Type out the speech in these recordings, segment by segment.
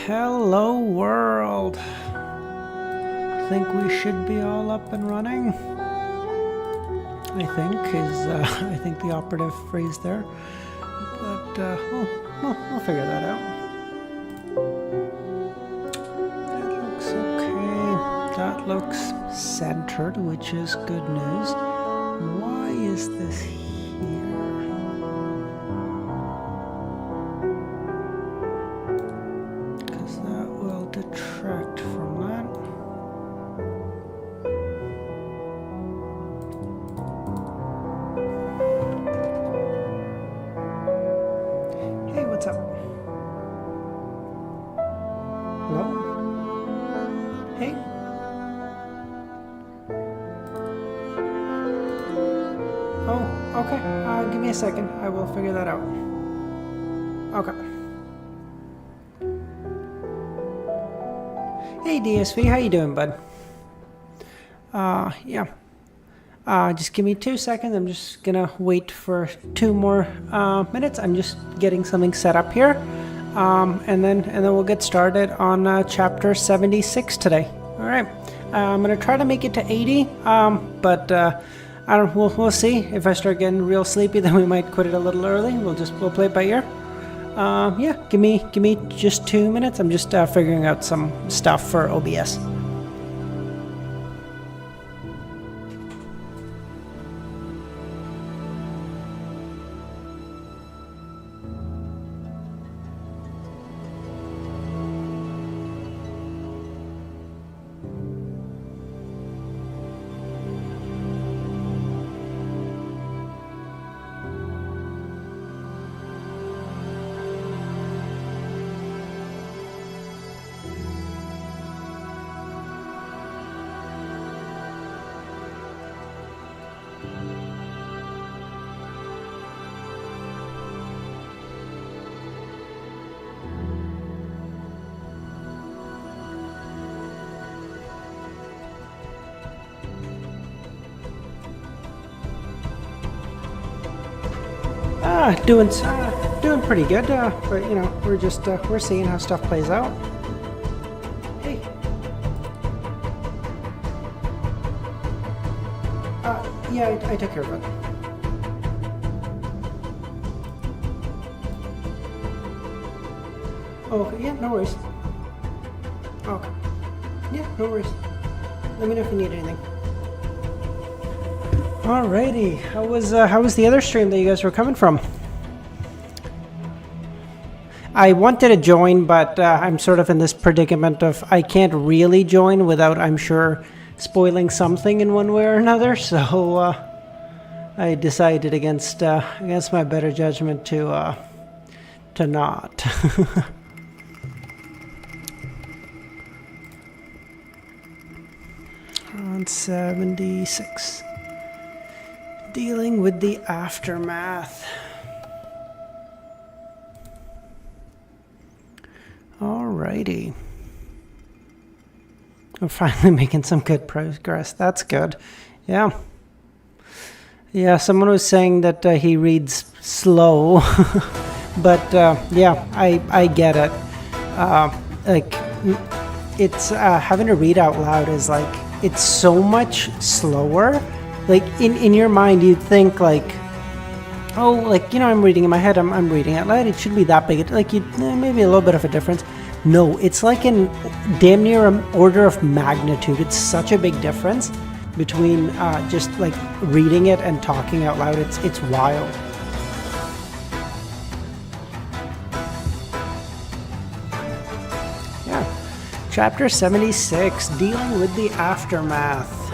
Hello world. Think we should be all up and running? I think the operative phrase there. But we'll figure that out. That looks okay. That looks centered, which is good news. Why is this here? Detract from that. Hey, what's up? Hello? Hey? Oh, okay. Give me a second. I will figure that out. Okay. Hey DSV, how you doing, bud? Yeah. Just give me 2 seconds. I'm just gonna wait for 2 more minutes. I'm just getting something set up here, and then we'll get started on chapter 76 today. All right. I'm gonna try to make it to 80, but I don't. We'll see. If I start getting real sleepy, then we might quit it a little early. We'll play it by ear. Yeah, give me just 2 minutes. I'm just figuring out some stuff for OBS. Doing pretty good, but you know, we're seeing how stuff plays out. Hey. Yeah, I took care of it. Oh, yeah, no worries. Okay. Yeah, no worries. Let me know if you need anything. Alrighty, how was the other stream that you guys were coming from? I wanted to join, but I'm sort of in this predicament of I can't really join without, I'm sure, spoiling something in one way or another. So I decided against my better judgment to not. On 76. Dealing with the aftermath. Alrighty. We're finally making some good progress. That's good. Yeah. Yeah, someone was saying that he reads slow. But yeah, I get it. Like, it's having to read out loud is like, it's so much slower. Like, in your mind, you'd think, like, oh, like, you know, I'm reading in my head, I'm reading out loud, it should be that big. Like, maybe a little bit of a difference. No, it's like in damn near an order of magnitude. It's such a big difference between just, like, reading it and talking out loud. It's wild. Yeah. Chapter 76, Dealing with the Aftermath.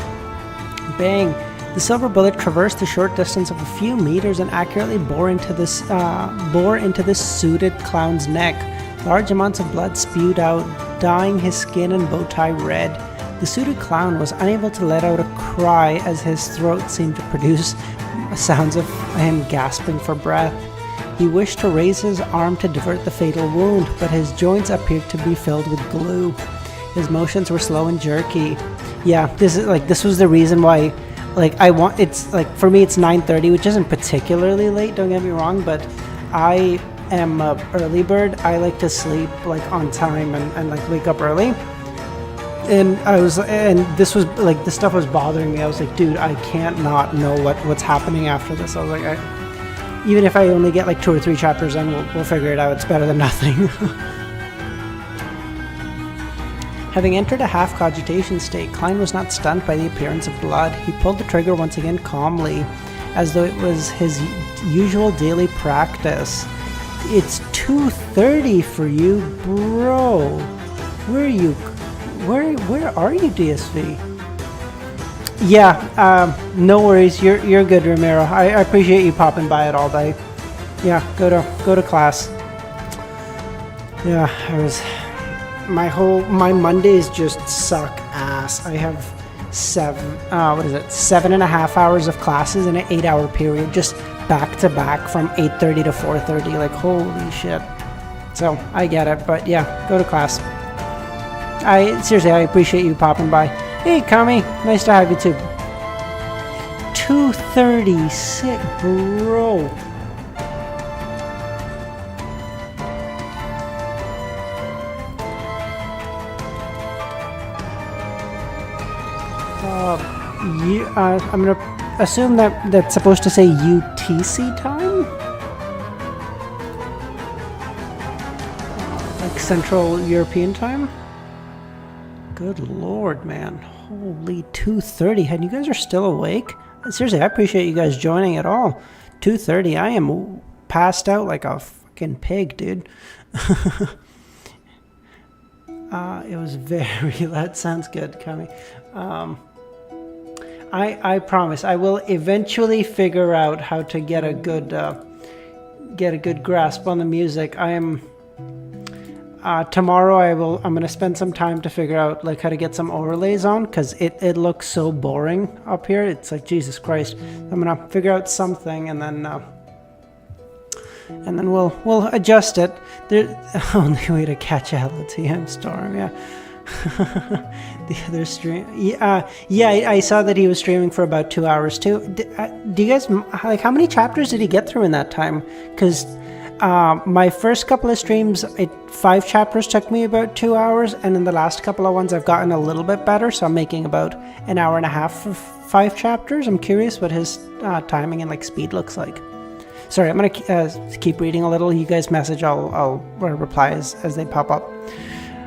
Bang. The silver bullet traversed the short distance of a few meters and accurately bore into this suited clown's neck. Large amounts of blood spewed out, dyeing his skin and bow tie red. The suited clown was unable to let out a cry as his throat seemed to produce sounds of him gasping for breath. He wished to raise his arm to divert the fatal wound, but his joints appeared to be filled with glue. His motions were slow and jerky. Yeah, this was the reason why. Like, it's like, for me it's 9:30, which isn't particularly late, don't get me wrong, but I am a early bird. I like to sleep like on time and like wake up early. And this stuff was bothering me. I was like, dude, I can't not know what's happening after this. I was like, even if I only get like 2 or 3 chapters in, we'll figure it out. It's better than nothing. Having entered a half cogitation state, Klein was not stunned by the appearance of blood. He pulled the trigger once again calmly, as though it was his usual daily practice. It's 2:30 for you, bro. Where are you? Where are you, DSV? Yeah, no worries. You're good, Ramiro. I appreciate you popping by it all day. Yeah, go to class. Yeah, my Mondays just suck ass. I have 7.5 hours of classes in an 8-hour period, just back to back from 8:30 to 4:30. Like, holy shit. So I get it, but yeah, go to class. Seriously, I appreciate you popping by. Hey, Kami, nice to have you too. 2:36, bro. I'm gonna assume that's supposed to say UTC time, like Central European time. Good lord, man! Holy 2:30, and you guys are still awake. Seriously, I appreciate you guys joining at all. 2:30, I am passed out like a fucking pig, dude. It was very. That sounds good, Kami. I promise I will eventually figure out how to get a good grasp on the music. I am tomorrow I'm gonna spend some time to figure out like how to get some overlays on, because it looks so boring up here. It's like, Jesus Christ. I'm gonna figure out something and then we'll adjust it. The only way to catch a LTM storm, yeah. The other stream, yeah, I saw that he was streaming for about 2 hours too. Do you guys, like, how many chapters did he get through in that time? Because my first couple of streams, 5 chapters took me about 2 hours, and in the last couple of ones I've gotten a little bit better, so I'm making about an hour and a half for 5 chapters. I'm curious what his timing and like speed looks like. Sorry, I'm gonna keep reading a little. You guys message, I'll reply as they pop up.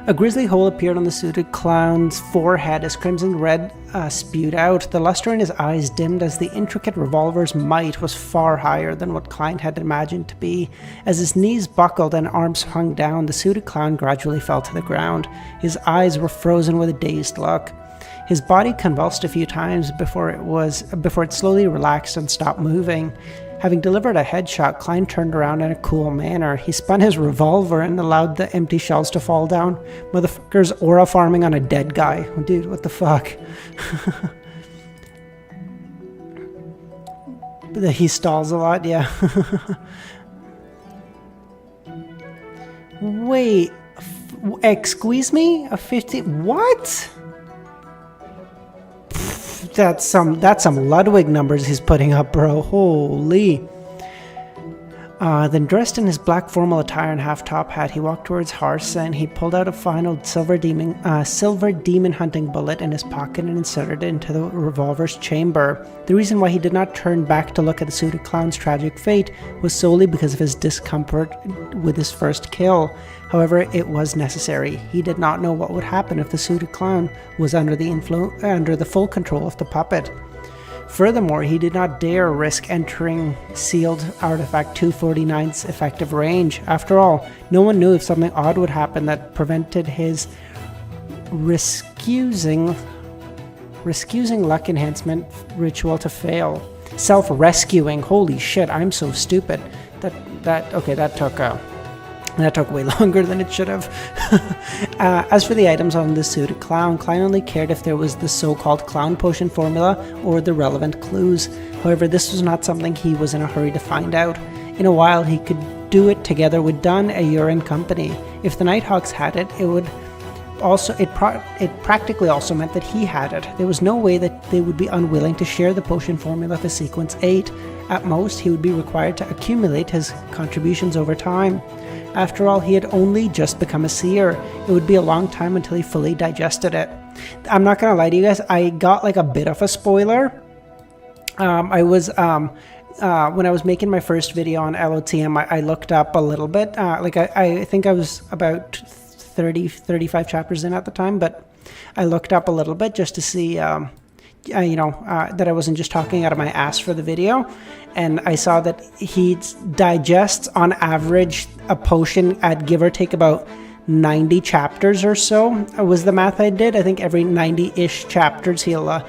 A grisly hole appeared on the suited clown's forehead as crimson red spewed out. The luster in his eyes dimmed as the intricate revolver's might was far higher than what Klein had imagined to be. As his knees buckled and arms hung down, the suited clown gradually fell to the ground. His eyes were frozen with a dazed look. His body convulsed a few times before it slowly relaxed and stopped moving. Having delivered a headshot, Klein turned around in a cool manner. He spun his revolver and allowed the empty shells to fall down. Motherfucker's aura farming on a dead guy. Oh, dude, what the fuck? He stalls a lot, yeah. Wait, excuse me? A 50? What? That's some Ludwig numbers he's putting up, bro. Holy. Then dressed in his black formal attire and half-top hat, he walked towards Harse, and he pulled out a final silver demon hunting bullet in his pocket and inserted it into the revolver's chamber. The reason why he did not turn back to look at the suited clown's tragic fate was solely because of his discomfort with his first kill. However, it was necessary. He did not know what would happen if the suited clown was under the full control of the puppet. Furthermore, he did not dare risk entering sealed artifact 249's effective range. After all, no one knew if something odd would happen that prevented his riskusing luck enhancement ritual to fail. Self-rescuing. Holy shit, I'm so stupid. That took way longer than it should have. As for the items on the suited clown, Klein only cared if there was the so-called clown potion formula or the relevant clues. However, this was not something he was in a hurry to find out. In a while, he could do it together with Dunn, Ayur, and company. If the Nighthawks had it, it practically also meant that he had it. There was no way that they would be unwilling to share the potion formula for Sequence 8. At most, he would be required to accumulate his contributions over time. After all, he had only just become a seer. It would be a long time until he fully digested it. I'm not gonna lie to you guys, I got like a bit of a spoiler. I was when I was making my first video on LOTM, I looked up a little bit. I think I was about 35 chapters in at the time, but I looked up a little bit just to see, that I wasn't just talking out of my ass for the video. And I saw that he digests on average a potion at give or take about 90 chapters or so, was the math I did. I think every 90-ish chapters he'll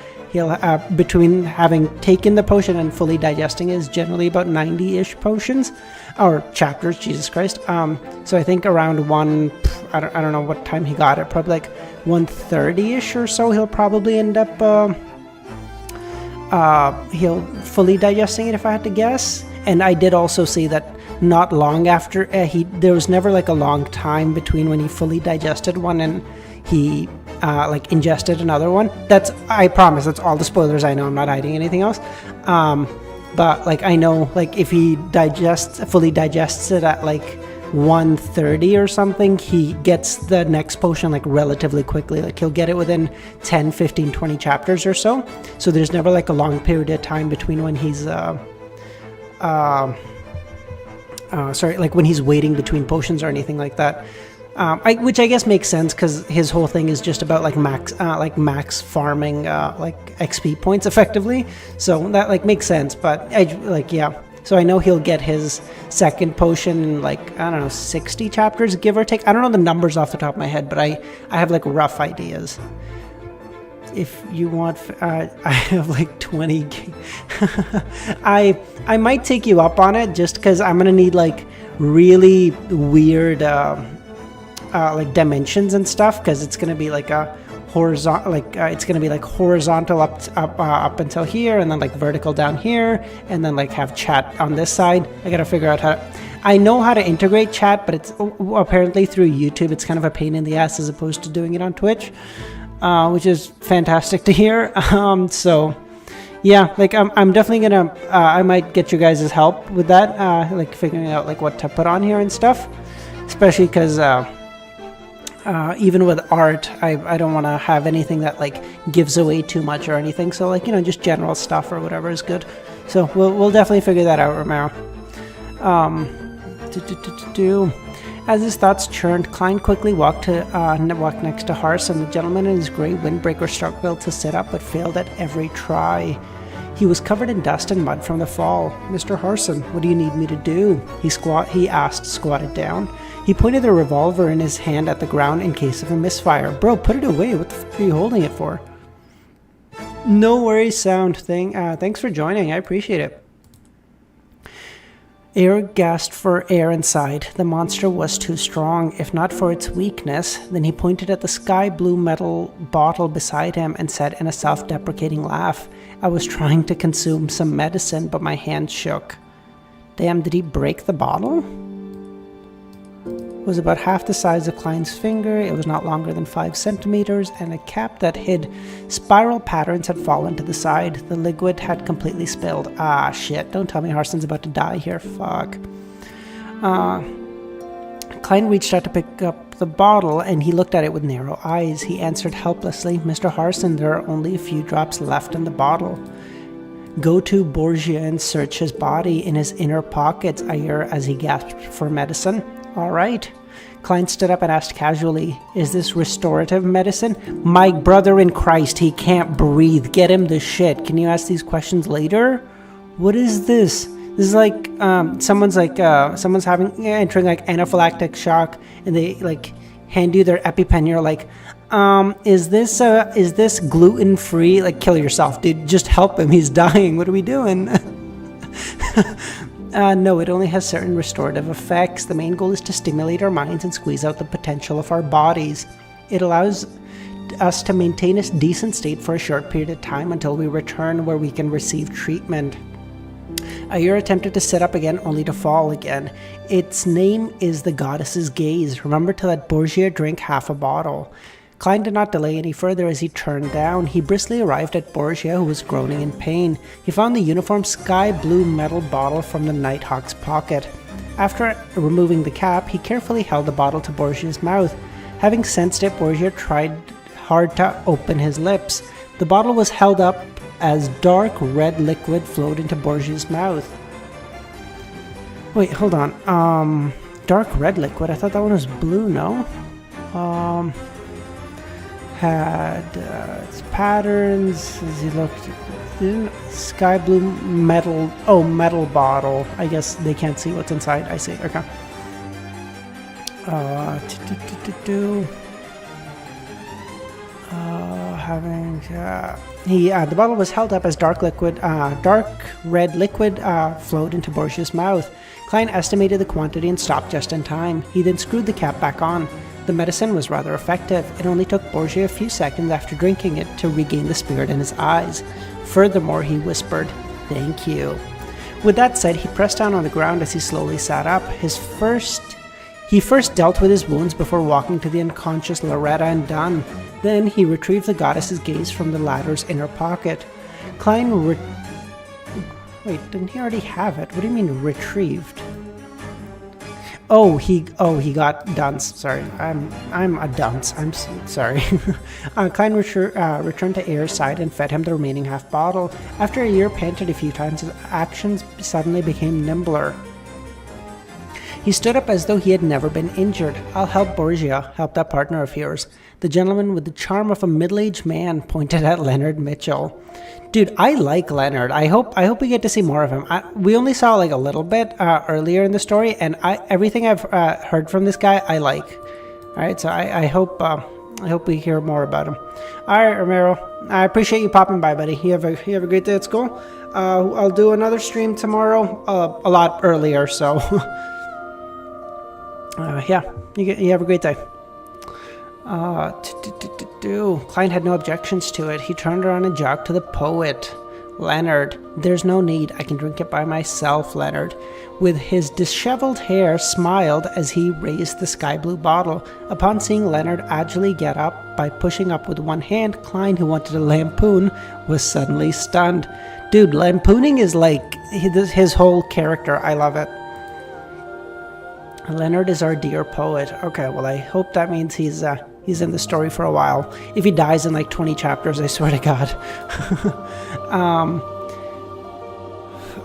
between having taken the potion and fully digesting is generally about 90-ish potions or chapters, Jesus Christ. So I think around I don't know what time he got it, probably like 130-ish or so he'll probably end up he'll fully digesting it, if I had to guess. And I did also see that not long after there was never like a long time between when he fully digested one and he ingested another one. I promise that's all the spoilers I know. I'm not hiding anything else. But like I know, like if he fully digests it at like 130 or something, he gets the next potion like relatively quickly. Like he'll get it within 10, 15, 20 chapters or so. So there's never like a long period of time between when he's when he's waiting between potions or anything like that. Which I guess makes sense because his whole thing is just about like max farming XP points effectively. So that like makes sense. But so I know he'll get his second potion in like, I don't know, 60 chapters, give or take. I don't know the numbers off the top of my head, but I have like rough ideas. If you want, I have like 20. I might take you up on it just because I'm gonna need like really weird like dimensions and stuff, because it's gonna be like a horizontal, it's gonna be like horizontal up until here, and then like vertical down here, and then like have chat on this side. I gotta figure out I know how to integrate chat, but it's apparently through YouTube. It's kind of a pain in the ass as opposed to doing it on Twitch, which is fantastic to hear. So yeah, like I'm definitely gonna I might get you guys' help with that, like figuring out like what to put on here and stuff, especially because even with art, I don't want to have anything that like gives away too much or anything. So like, just general stuff or whatever is good. So we'll definitely figure that out, Romero. As his thoughts churned, Klein quickly walked next to Harson. The gentleman in his gray windbreaker struggled to sit up, but failed at every try. He was covered in dust and mud from the fall. "Mr. Harson, what do you need me to do?" He asked, squatted down. He pointed the revolver in his hand at the ground in case of a misfire. "Bro, put it away. What the f*** are you holding it for?" "No worries, Sound thing. Thanks for joining. I appreciate it." Air gasped for air inside. The monster was too strong, if not for its weakness. Then he pointed at the sky blue metal bottle beside him and said in a self-deprecating laugh, "I was trying to consume some medicine, but my hand shook." Damn, did he break the bottle? It was about half the size of Klein's finger. It was not longer than 5 centimeters, and a cap that hid spiral patterns had fallen to the side. The liquid had completely spilled. Ah, shit. Don't tell me Harson's about to die here. Fuck. Klein reached out to pick up the bottle, and he looked at it with narrow eyes. He answered helplessly, "Mr. Harson, there are only a few drops left in the bottle." "Go to Borgia and search his body in his inner pockets," I heard as he gasped for medicine. "All right." Klein stood up and asked casually, "Is this restorative medicine?" "My brother in Christ, he can't breathe. Get him the shit. Can you ask these questions later?" "What is this?" This is like someone's entering like anaphylactic shock, and they like hand you their EpiPen. You're like, is this gluten free? Like, kill yourself, dude. Just help him. He's dying. What are we doing? No, it only has certain restorative effects. The main goal is to stimulate our minds and squeeze out the potential of our bodies. It allows us to maintain a decent state for a short period of time until we return where we can receive treatment. Ayur attempted to sit up again, only to fall again. Its name is the goddess's gaze. Remember to let Borgia drink half a bottle. Klein did not delay any further as he turned down. He briskly arrived at Borgia, who was groaning in pain. He found the uniform sky blue metal bottle from the Nighthawk's pocket. After removing the cap, he carefully held the bottle to Borgia's mouth. Having sensed it, Borgia tried hard to open his lips. The bottle was held up as dark red liquid flowed into Borgia's mouth. Wait, hold on. Dark red liquid? I thought that one was blue, no? Had its patterns as he looked. Sky blue metal. Oh, metal bottle. I guess they can't see what's inside. I see. Okay. The bottle was held up as dark red liquid flowed into Borgia's mouth. Klein estimated the quantity and stopped just in time. He then screwed the cap back on. The medicine was rather effective. It only took Borgia a few seconds after drinking it to regain the spirit in his eyes. Furthermore, he whispered, "Thank you." With that said, he pressed down on the ground as he slowly sat up. He first dealt with his wounds before walking to the unconscious Loretta and Dunn. Then he retrieved the goddess's gaze from the latter's inner pocket. Wait, didn't he already have it? What do you mean retrieved? He got dunce. Sorry, I'm a dunce. I'm sorry. Klein returned to Ayer's side and fed him the remaining half bottle. After Ayer panted a few times, his actions suddenly became nimbler. He stood up as though he had never been injured. "I'll help Borgia. Help that partner of yours." The gentleman with the charm of a middle-aged man pointed at Leonard Mitchell. Dude, I like Leonard. I hope we get to see more of him. We only saw like a little bit earlier in the story, and everything I've heard from this guy, I like. All right, so I hope we hear more about him. All right, Romero, I appreciate you popping by, buddy. You have a great day at school. I'll do another stream tomorrow, a lot earlier. So, yeah, you have a great day. Klein had no objections to it. He turned around and jogged to the poet. "Leonard, there's no need. I can drink it by myself," Leonard, with his disheveled hair, smiled as he raised the sky blue bottle. Upon seeing Leonard agilely get up by pushing up with one hand, Klein, who wanted to lampoon, was suddenly stunned. Dude, lampooning is like his whole character. I love it. "Leonard is our dear poet." Okay, well, I hope that means he's in the story for a while. If he dies in like 20 chapters, I swear to God.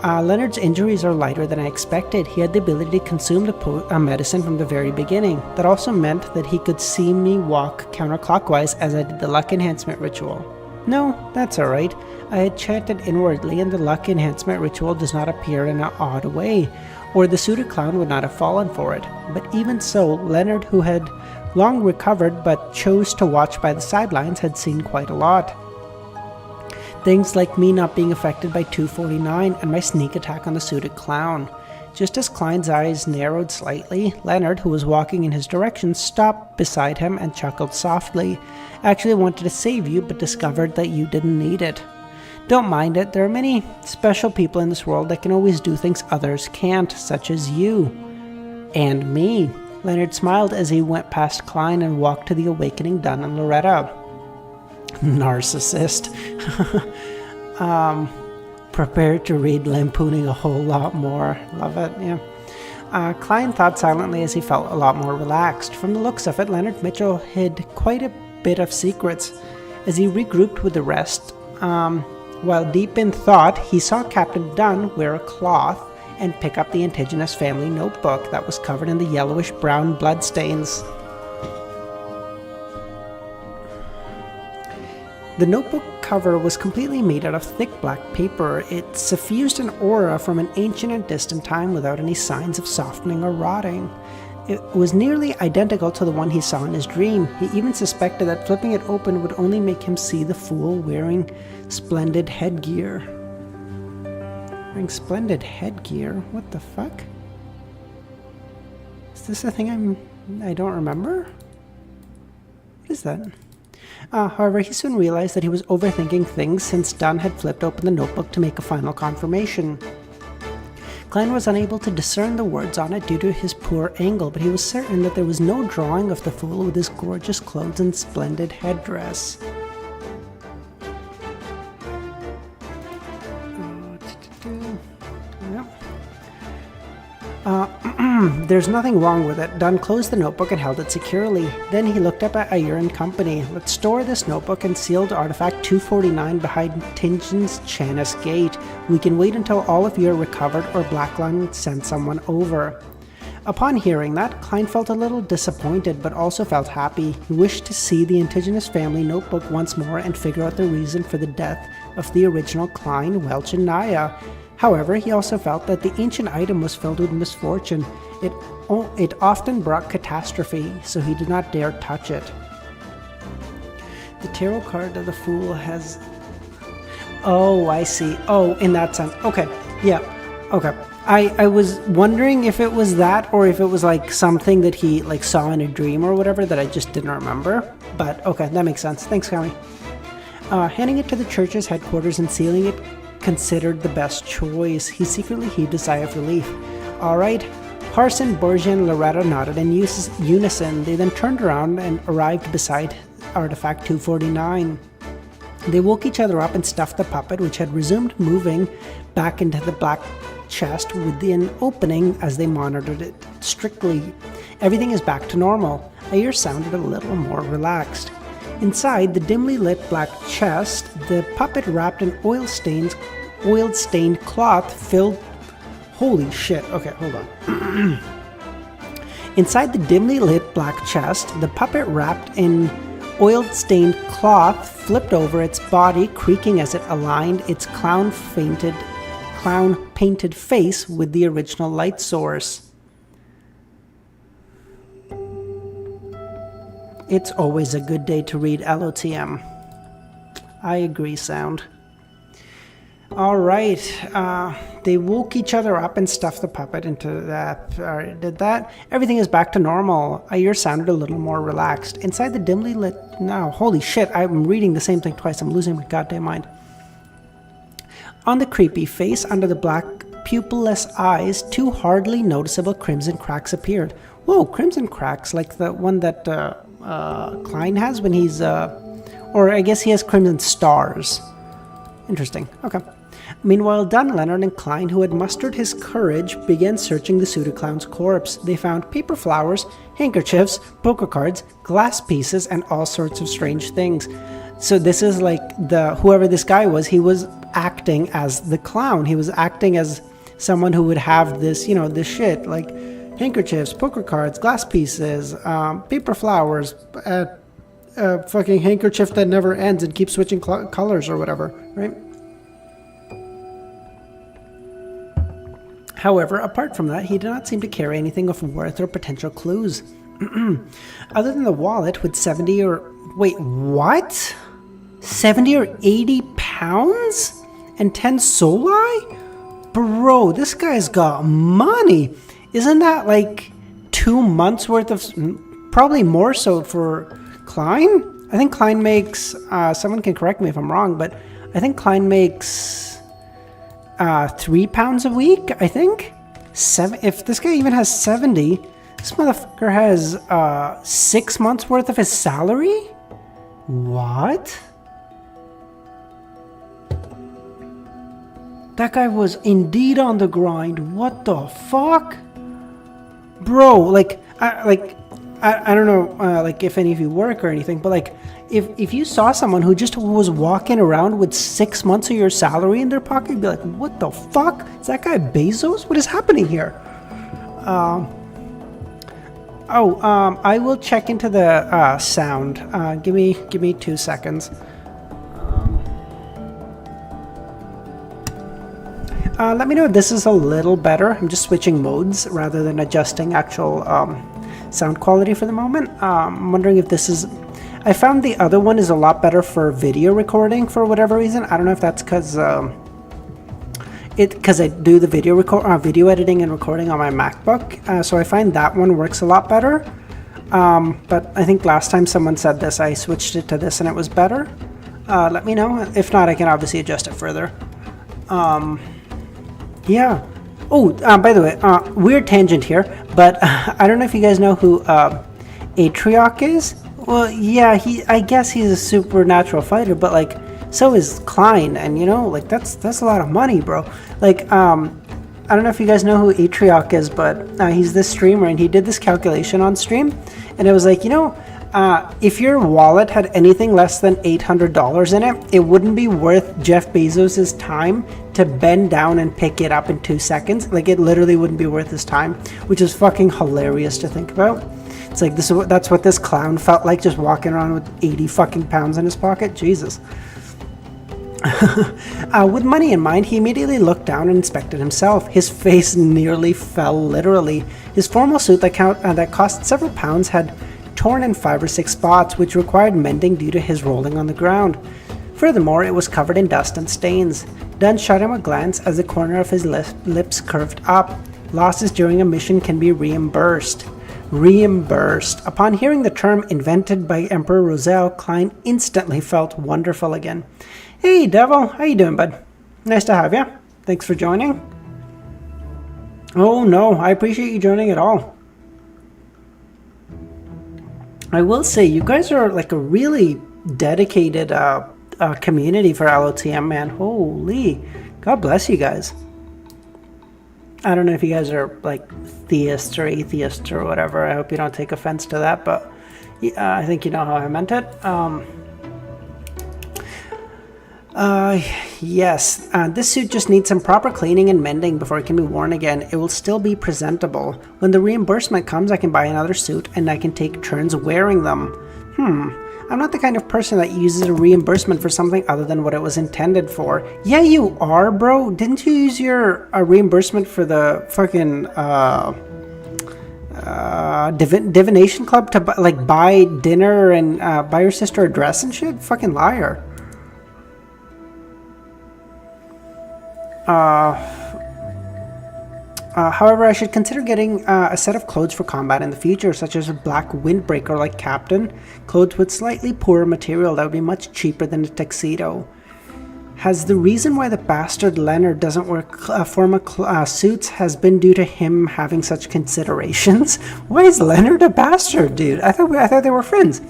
Leonard's injuries are lighter than I expected. He had the ability to consume the medicine from the very beginning. That also meant that he could see me walk counterclockwise as I did the luck enhancement ritual. No, that's alright. I had chanted inwardly, and the luck enhancement ritual does not appear in an odd way, or the suited clown would not have fallen for it. But even so, Leonard, who had long recovered but chose to watch by the sidelines, had seen quite a lot. Things like me not being affected by 249 and my sneak attack on the suited clown. Just as Klein's eyes narrowed slightly, Leonard, who was walking in his direction, stopped beside him and chuckled softly. "I actually wanted to save you, but discovered that you didn't need it." "Don't mind it. There are many special people in this world that can always do things others can't, such as you." "And me." Leonard smiled as he went past Klein and walked to the awakening Dunn and Loretta. Narcissist. Prepared to read lampooning a whole lot more. Love it, yeah. Klein thought silently as he felt a lot more relaxed. From the looks of it, Leonard Mitchell hid quite a bit of secrets. As he regrouped with the rest, while deep in thought, he saw Captain Dunn wear a cloth and pick up the indigenous family notebook that was covered in the yellowish-brown bloodstains. The notebook cover was completely made out of thick black paper. It suffused an aura from an ancient and distant time without any signs of softening or rotting. It was nearly identical to the one he saw in his dream. He even suspected that flipping it open would only make him see the fool wearing splendid headgear. Wearing splendid headgear? What the fuck? Is this a thing I don't remember? What is that? However, he soon realized that he was overthinking things since Dunn had flipped open the notebook to make a final confirmation. Klein was unable to discern the words on it due to his poor angle, but he was certain that there was no drawing of the fool with his gorgeous clothes and splendid headdress. There's nothing wrong with it. Dunn closed the notebook and held it securely. Then he looked up at Ayer and Company. Let's store this notebook and sealed artifact 249 behind Tingen's Chanis Gate. We can wait until all of you are recovered or Blackline sends someone over. Upon hearing that, Klein felt a little disappointed but also felt happy. He wished to see the indigenous family notebook once more and figure out the reason for the death of the original Klein, Welch, and Naya. However, he also felt that the ancient item was filled with misfortune. It often brought catastrophe, so he did not dare touch it. The tarot card of the Fool has... Oh, I see. Oh, in that sense. Okay, yeah, okay. I was wondering if it was that or if it was like something that he like saw in a dream or whatever that I just didn't remember. But okay, that makes sense. Thanks, Kami. Handing it to the church's headquarters and sealing it considered the best choice. He secretly heaved a sigh of relief. All right. Parson, Borgia, and Loretta nodded in unison. They then turned around and arrived beside artifact 249. They woke each other up and stuffed the puppet, which had resumed moving, back into the black chest with an opening as they monitored it strictly. Everything is back to normal. Ayer sounded a little more relaxed. Inside the dimly lit black chest, the puppet wrapped in oil-stained cloth filled... Holy shit. Okay, hold on. Inside the dimly lit black chest, the puppet wrapped in oil-stained cloth flipped over its body, creaking as it aligned its clown-painted face with the original light source. It's always a good day to read LOTM. I agree, Sound. Alright, they woke each other up and stuffed the puppet into that. Did that? Everything is back to normal. Ayer sounded a little more relaxed. Inside the dimly lit... No, holy shit, I'm reading the same thing twice. I'm losing my goddamn mind. On the creepy face, under the black pupilless eyes, two hardly noticeable crimson cracks appeared. Whoa, crimson cracks, like the one that Klein has when he's... or I guess he has crimson stars. Interesting. Okay. Meanwhile, Dunn, Leonard, and Klein, who had mustered his courage, began searching the pseudo-clown's corpse. They found paper flowers, handkerchiefs, poker cards, glass pieces, and all sorts of strange things. So this is like whoever this guy was, he was acting as the clown. He was acting as someone who would have this, you know, this shit, like handkerchiefs, poker cards, glass pieces, paper flowers, fucking handkerchief that never ends and keeps switching colors or whatever, right? However, apart from that, he did not seem to carry anything of worth or potential clues. Other than the wallet with 70 or... Wait, what? 70 or 80 pounds? And 10 soli? Bro, this guy's got money. Isn't that like 2 months worth of... Probably more so for Klein? I think Klein makes... someone can correct me if I'm wrong, but I think Klein makes... 3 pounds a week, I think? If this guy even has 70, this motherfucker has 6 months worth of his salary? What? That guy was indeed on the grind. What the fuck? Bro, like, I don't know, like, if any of you work or anything, but, like, if you saw someone who just was walking around with 6 months of your salary in their pocket, you'd be like, what the fuck? Is that guy Bezos? What is happening here? I will check into the sound. Give me 2 seconds. Let me know if this is a little better. I'm just switching modes rather than adjusting actual sound quality for the moment. I'm wondering if this is... I found the other one is a lot better for video recording for whatever reason. I don't know if that's because I do the video editing and recording on my MacBook, so I find that one works a lot better. But I think last time someone said this, I switched it to this and it was better. Let me know. If not, I can obviously adjust it further. Yeah. Oh, by the way, weird tangent here, but I don't know if you guys know who Atrioc is. Well, yeah, I guess he's a supernatural fighter, but like, so is Klein, and you know, like that's a lot of money, bro. Like, I don't know if you guys know who Atrioc is, but he's this streamer, and he did this calculation on stream, and it was like, you know, if your wallet had anything less than $800 in it, it wouldn't be worth Jeff Bezos's time to bend down and pick it up in 2 seconds. Like, it literally wouldn't be worth his time, which is fucking hilarious to think about. It's like, that's what this clown felt like, just walking around with 80 fucking pounds in his pocket. Jesus. With money in mind, he immediately looked down and inspected himself. His face nearly fell, literally. His formal suit that cost several pounds had torn in 5 or 6 spots, which required mending due to his rolling on the ground. Furthermore, it was covered in dust and stains. Dunn shot him a glance as the corner of his lips curved up. Losses during a mission can be reimbursed. Reimbursed. Upon hearing the term invented by Emperor Roselle, Klein instantly felt wonderful again. Hey, Devil. How you doing, bud? Nice to have you. Thanks for joining. Oh, no. I appreciate you joining at all. I will say, you guys are like a really dedicated community for LOTM, man. Holy. God bless you guys. I don't know if you guys are like theists or atheists or whatever. I hope you don't take offense to that, but I think you know how I meant it. Yes, this suit just needs some proper cleaning and mending before it can be worn again. It will still be presentable. When the reimbursement comes, I can buy another suit and I can take turns wearing them. I'm not the kind of person that uses a reimbursement for something other than what it was intended for. Yeah, you are, bro. Didn't you use your reimbursement for the fucking divination club to buy dinner and buy your sister a dress and shit? Fucking liar. However, I should consider getting a set of clothes for combat in the future, such as a black windbreaker like Captain, clothes with slightly poorer material that would be much cheaper than a tuxedo. Has the reason why the bastard Leonard doesn't wear formal suits has been due to him having such considerations? Why is Leonard a bastard, dude? I thought they were friends.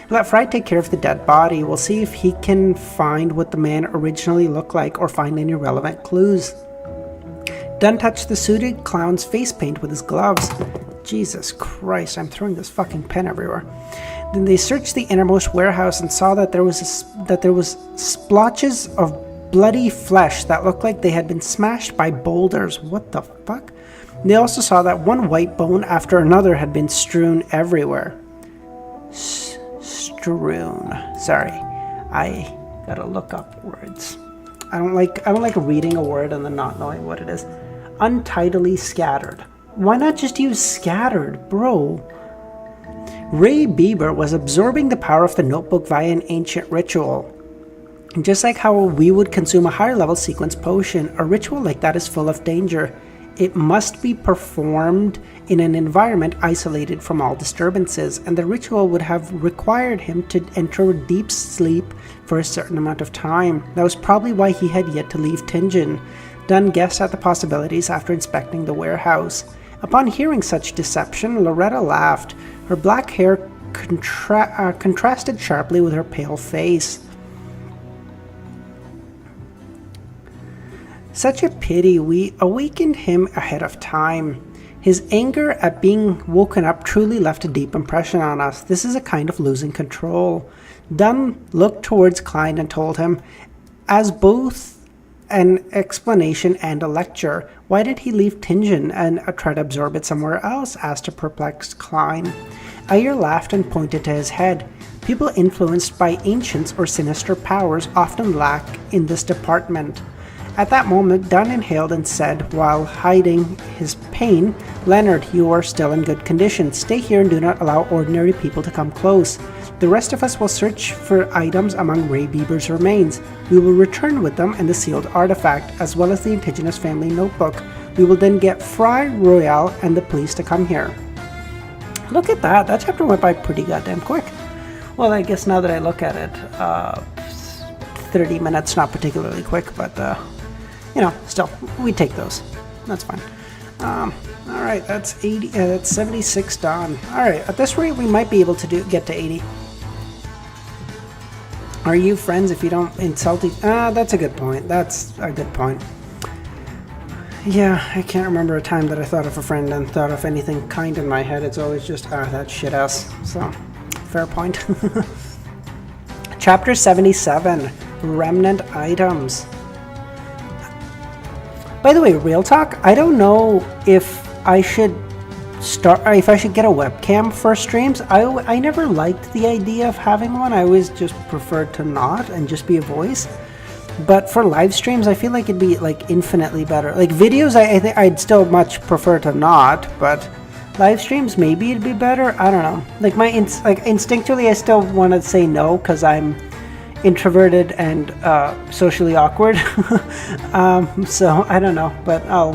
Let Fry take care of the dead body. We'll see if he can find what the man originally looked like or find any relevant clues. Dunn touched the suited clown's face paint with his gloves. Jesus Christ, I'm throwing this fucking pen everywhere. Then they searched the innermost warehouse and saw that there was splotches of bloody flesh that looked like they had been smashed by boulders. What the fuck? They also saw that one white bone after another had been strewn everywhere. Strewn. Sorry, I gotta look up words. I don't like reading a word and then not knowing what it is. Untidily scattered. Why not just use scattered, bro? Ray Bieber was absorbing the power of the notebook via an ancient ritual. And just like how we would consume a higher level sequence potion, a ritual like that is full of danger. It must be performed in an environment isolated from all disturbances, and the ritual would have required him to enter deep sleep for a certain amount of time. That was probably why he had yet to leave Tingen. Dunn guessed at the possibilities after inspecting the warehouse. Upon hearing such deception, Loretta laughed. Her black hair contrasted sharply with her pale face. Such a pity we awakened him ahead of time. His anger at being woken up truly left a deep impression on us. This is a kind of losing control. Dunn looked towards Klein and told him, as both an explanation and a lecture. Why did he leave Tingen and try to absorb it somewhere else? Asked a perplexed Klein. Ayer laughed and pointed to his head. People influenced by ancients or sinister powers often lack in this department. At that moment, Dunn inhaled and said, while hiding his pain, Leonard, you are still in good condition. Stay here and do not allow ordinary people to come close. The rest of us will search for items among Ray Bieber's remains. We will return with them and the sealed artifact, as well as the indigenous family notebook. We will then get Fry, Royale, and the police to come here. Look at that. That chapter went by pretty goddamn quick. Well, I guess now that I look at it, 30 minutes, not particularly quick, but, you know, still, we take those. That's fine. All right, that's 80. That's 76 done. All right, at this rate, we might be able to get to 80. Are you friends if you don't insult each? That's a good point. That's a good point. Yeah, I can't remember a time that I thought of a friend and thought of anything kind in my head. It's always just, that shit ass. So, fair point. Chapter 77, Remnant Items. By the way, real talk, I don't know if I should get a webcam for streams. I never liked the idea of having one. I always just preferred to not and just be a voice. But for live streams, I feel like it'd be like infinitely better. Like videos, I think I'd still much prefer to not, but live streams maybe it'd be better. I don't know. Like instinctually, I still want to say no because I'm introverted and socially awkward. So I don't know, but I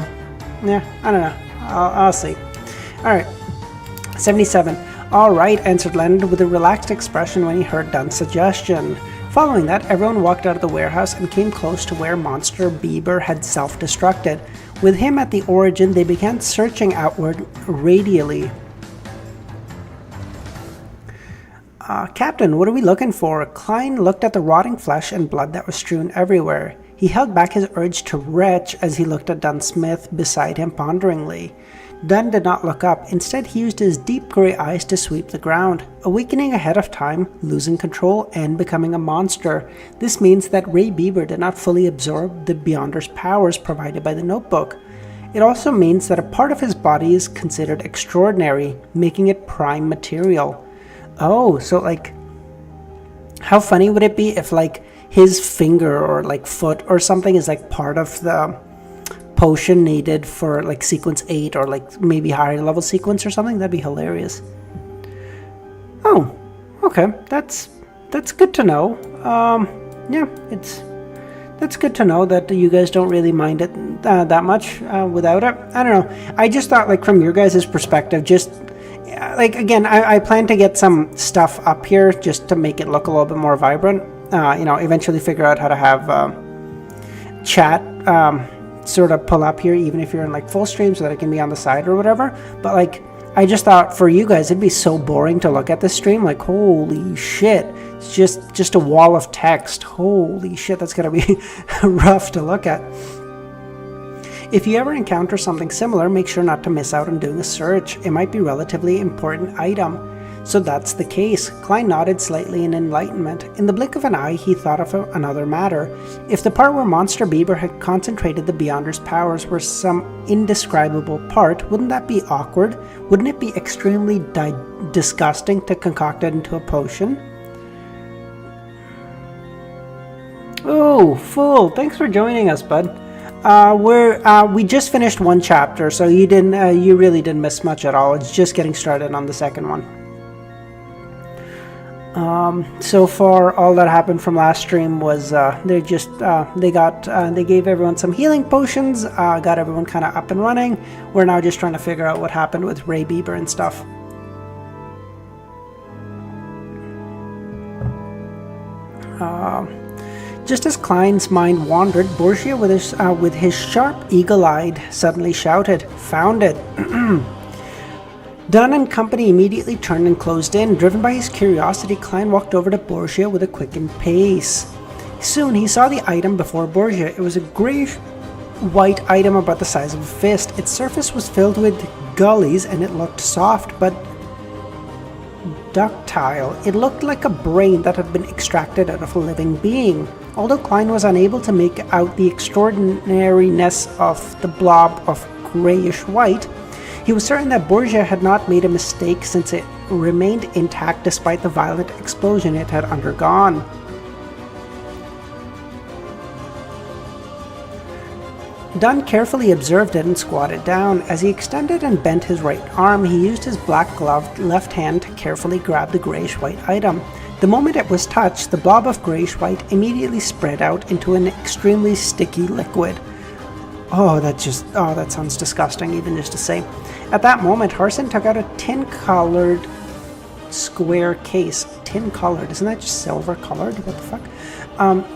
don't know. I'll see. All right, 77. All right, answered Leonard with a relaxed expression when he heard Dunn's suggestion. Following that, everyone walked out of the warehouse and came close to where Monster Bieber had self-destructed. With him at the origin, they began searching outward radially. Captain, what are we looking for? Klein looked at the rotting flesh and blood that was strewn everywhere. He held back his urge to retch as he looked at Dunn Smith beside him ponderingly. Dunn did not look up. Instead, he used his deep grey eyes to sweep the ground, awakening ahead of time, losing control, and becoming a monster. This means that Ray Bieber did not fully absorb the Beyonder's powers provided by the notebook. It also means that a part of his body is considered extraordinary, making it prime material. Oh, so like, how funny would it be if like his finger or like foot or something is like part of the potion needed for like sequence 8 or like maybe higher level sequence or something? That'd be hilarious. Oh, okay, that's good to know. Yeah, that's good to know that you guys don't really mind it that much without it. I don't know. I just thought like from your guys' perspective, just like again, I plan to get some stuff up here just to make it look a little bit more vibrant. Eventually figure out how to have chat sort of pull up here even if you're in like full stream so that it can be on the side or whatever. But like I just thought for you guys it'd be so boring to look at this stream. Like holy shit, it's just a wall of text. Holy shit, that's gonna be rough to look at. If you ever encounter something similar, make sure not to miss out on doing a search. It might be a relatively important item. So that's the case. Klein nodded slightly in enlightenment. In the blink of an eye, he thought of another matter. If the part where Monster Bieber had concentrated the Beyonder's powers were some indescribable part, wouldn't that be awkward? Wouldn't it be extremely disgusting to concoct it into a potion? Oh, Fool, thanks for joining us, bud. We just finished one chapter, so you really didn't miss much at all. It's just getting started on the second one. So far, all that happened from last stream was they gave everyone some healing potions, got everyone kind of up and running. We're now just trying to figure out what happened with Ray Bieber and stuff. Just as Klein's mind wandered, Borgia, with his sharp eagle-eyed, suddenly shouted, "Found it!" Dunn and company immediately turned and closed in. Driven by his curiosity, Klein walked over to Borgia with a quickened pace. Soon he saw the item before Borgia. It was a grayish-white item about the size of a fist. Its surface was filled with gullies and it looked soft but ductile. It looked like a brain that had been extracted out of a living being. Although Klein was unable to make out the extraordinariness of the blob of grayish-white, he was certain that Borgia had not made a mistake since it remained intact despite the violent explosion it had undergone. Dunn carefully observed it and squatted down. As he extended and bent his right arm, he used his black-gloved left hand to carefully grab the grayish-white item. The moment it was touched, the blob of grayish-white immediately spread out into an extremely sticky liquid. Oh, that sounds disgusting, even just to say. At that moment, Harson took out a tin-colored square case. Tin-colored, isn't that just silver-colored? What the fuck?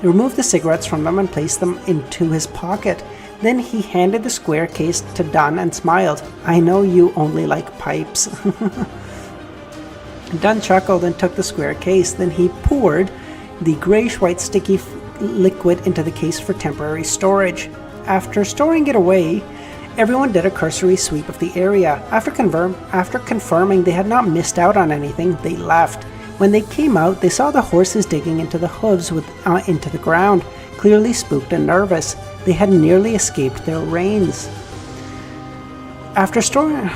Removed the cigarettes from them and placed them into his pocket. Then he handed the square case to Dunn and smiled. "I know you only like pipes." Dunn chuckled and took the square case. Then he poured the grayish-white sticky liquid into the case for temporary storage. After storing it away, everyone did a cursory sweep of the area. After confirming they had not missed out on anything, they left. When they came out, they saw the horses digging into the hooves into the ground, clearly spooked and nervous. They had nearly escaped their reins. After storing...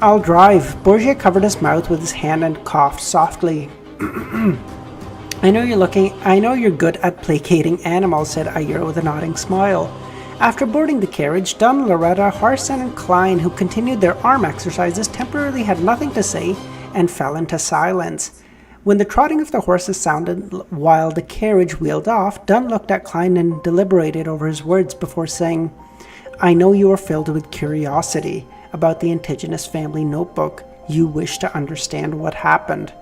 "I'll drive." Bourget covered his mouth with his hand and coughed softly. I know you're good at placating animals," said Ayer with a nodding smile. After boarding the carriage, Dunn, Loretta, Harson, and Klein, who continued their arm exercises, temporarily had nothing to say and fell into silence. When the trotting of the horses sounded while the carriage wheeled off, Dunn looked at Klein and deliberated over his words before saying, "I know you are filled with curiosity about the indigenous family notebook. You wish to understand what happened."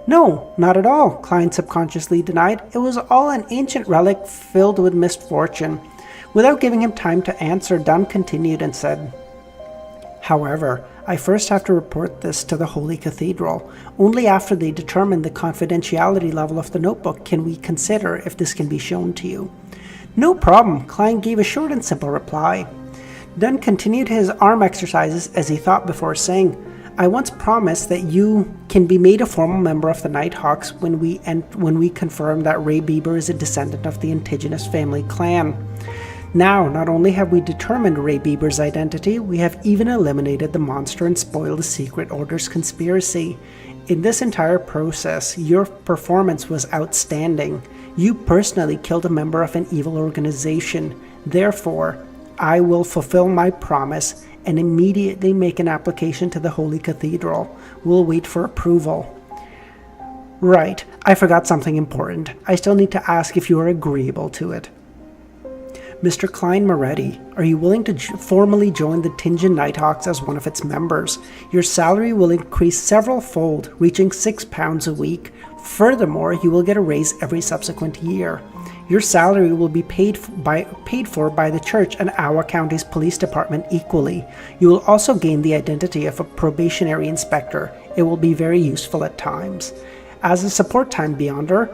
"No, not at all," Klein subconsciously denied. "It was all an ancient relic filled with misfortune." Without giving him time to answer, Dunn continued and said, "However, I first have to report this to the Holy Cathedral. Only after they determine the confidentiality level of the notebook can we consider if this can be shown to you." "No problem," Klein gave a short and simple reply. Dunn continued his arm exercises as he thought before saying, "I once promised that you can be made a formal member of the Nighthawks when we confirm that Ray Bieber is a descendant of the indigenous family clan. Now, not only have we determined Ray Bieber's identity, we have even eliminated the monster and spoiled the Secret Order's conspiracy. In this entire process, your performance was outstanding. You personally killed a member of an evil organization. Therefore, I will fulfill my promise and immediately make an application to the Holy Cathedral. We'll wait for approval." "Right, I forgot something important. I still need to ask if you are agreeable to it. Mr. Klein Moretti, are you willing to formally join the Tingen Nighthawks as one of its members? Your salary will increase several-fold, reaching £6 a week. Furthermore, you will get a raise every subsequent year. Your salary will be paid for by the church and Iowa County's police department equally. You will also gain the identity of a probationary inspector. It will be very useful at times. As a support time beyonder,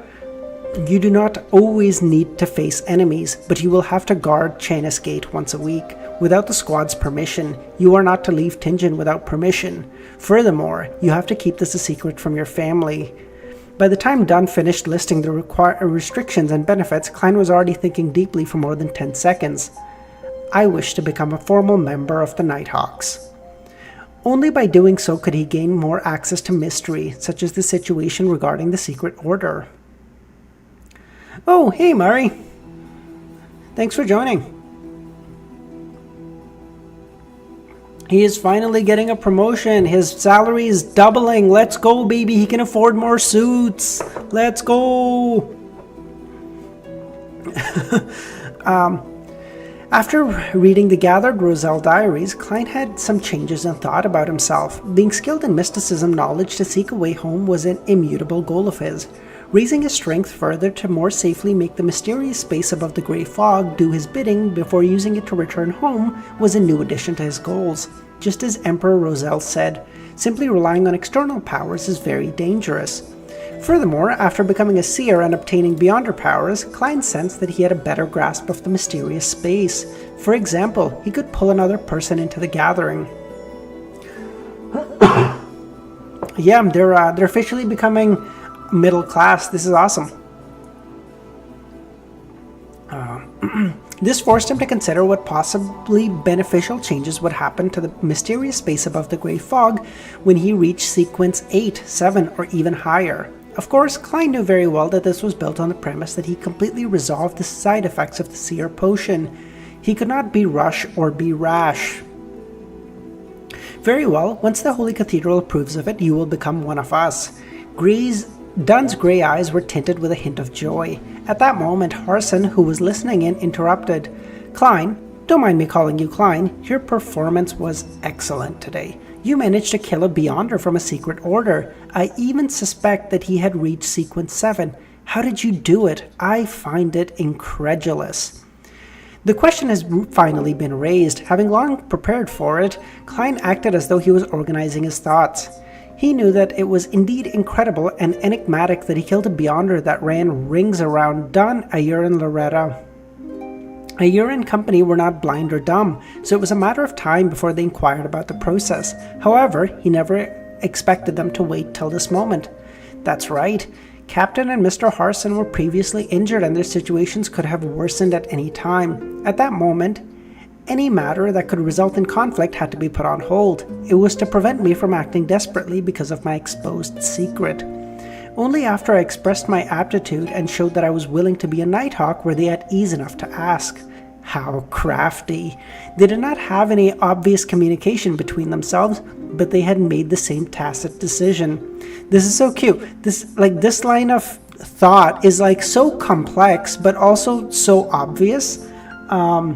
you do not always need to face enemies, but you will have to guard Chanis Gate once a week. Without the squad's permission, you are not to leave Tingen without permission. Furthermore, you have to keep this a secret from your family." By the time Dunn finished listing the restrictions and benefits, Klein was already thinking deeply for more than 10 seconds. "I wish to become a formal member of the Nighthawks." Only by doing so could he gain more access to mystery, such as the situation regarding the Secret Order. "Oh, hey, Murray. Thanks for joining." He is finally getting a promotion. His salary is doubling. Let's go, baby. He can afford more suits. Let's go. After reading the gathered Roselle diaries, Klein had some changes in thought about himself. Being skilled in mysticism knowledge to seek a way home was an immutable goal of his. Raising his strength further to more safely make the mysterious space above the grey fog do his bidding before using it to return home was a new addition to his goals. Just as Emperor Roselle said, simply relying on external powers is very dangerous. Furthermore, after becoming a seer and obtaining Beyonder powers, Klein sensed that he had a better grasp of the mysterious space. For example, he could pull another person into the gathering. Yeah, they're officially becoming middle class. This is awesome. This forced him to consider what possibly beneficial changes would happen to the mysterious space above the grey fog when he reached sequence 8, 7, or even higher. Of course, Klein knew very well that this was built on the premise that he completely resolved the side effects of the Seer potion. He could not be rush or be rash. Very well, once the Holy Cathedral approves of it, you will become one of us. Dunn's grey eyes were tinted with a hint of joy. At that moment, Harson, who was listening in, interrupted. "Klein, don't mind me calling you Klein, your performance was excellent today. You managed to kill a Beyonder from a secret order. I even suspect that he had reached sequence 7. How did you do it? I find it incredulous." The question has finally been raised. Having long prepared for it, Klein acted as though he was organizing his thoughts. He knew that it was indeed incredible and enigmatic that he killed a Beyonder that ran rings around Don, Ayur, and Loretta. Ayur and company were not blind or dumb, so it was a matter of time before they inquired about the process. However, he never expected them to wait till this moment. That's right. Captain and Mr. Harson were previously injured and their situations could have worsened at any time. At that moment, any matter that could result in conflict had to be put on hold. It was to prevent me from acting desperately because of my exposed secret. Only after I expressed my aptitude and showed that I was willing to be a Nighthawk were they at ease enough to ask. How crafty. They did not have any obvious communication between themselves, but they had made the same tacit decision. This is so cute. This line of thought is so complex, but also so obvious. The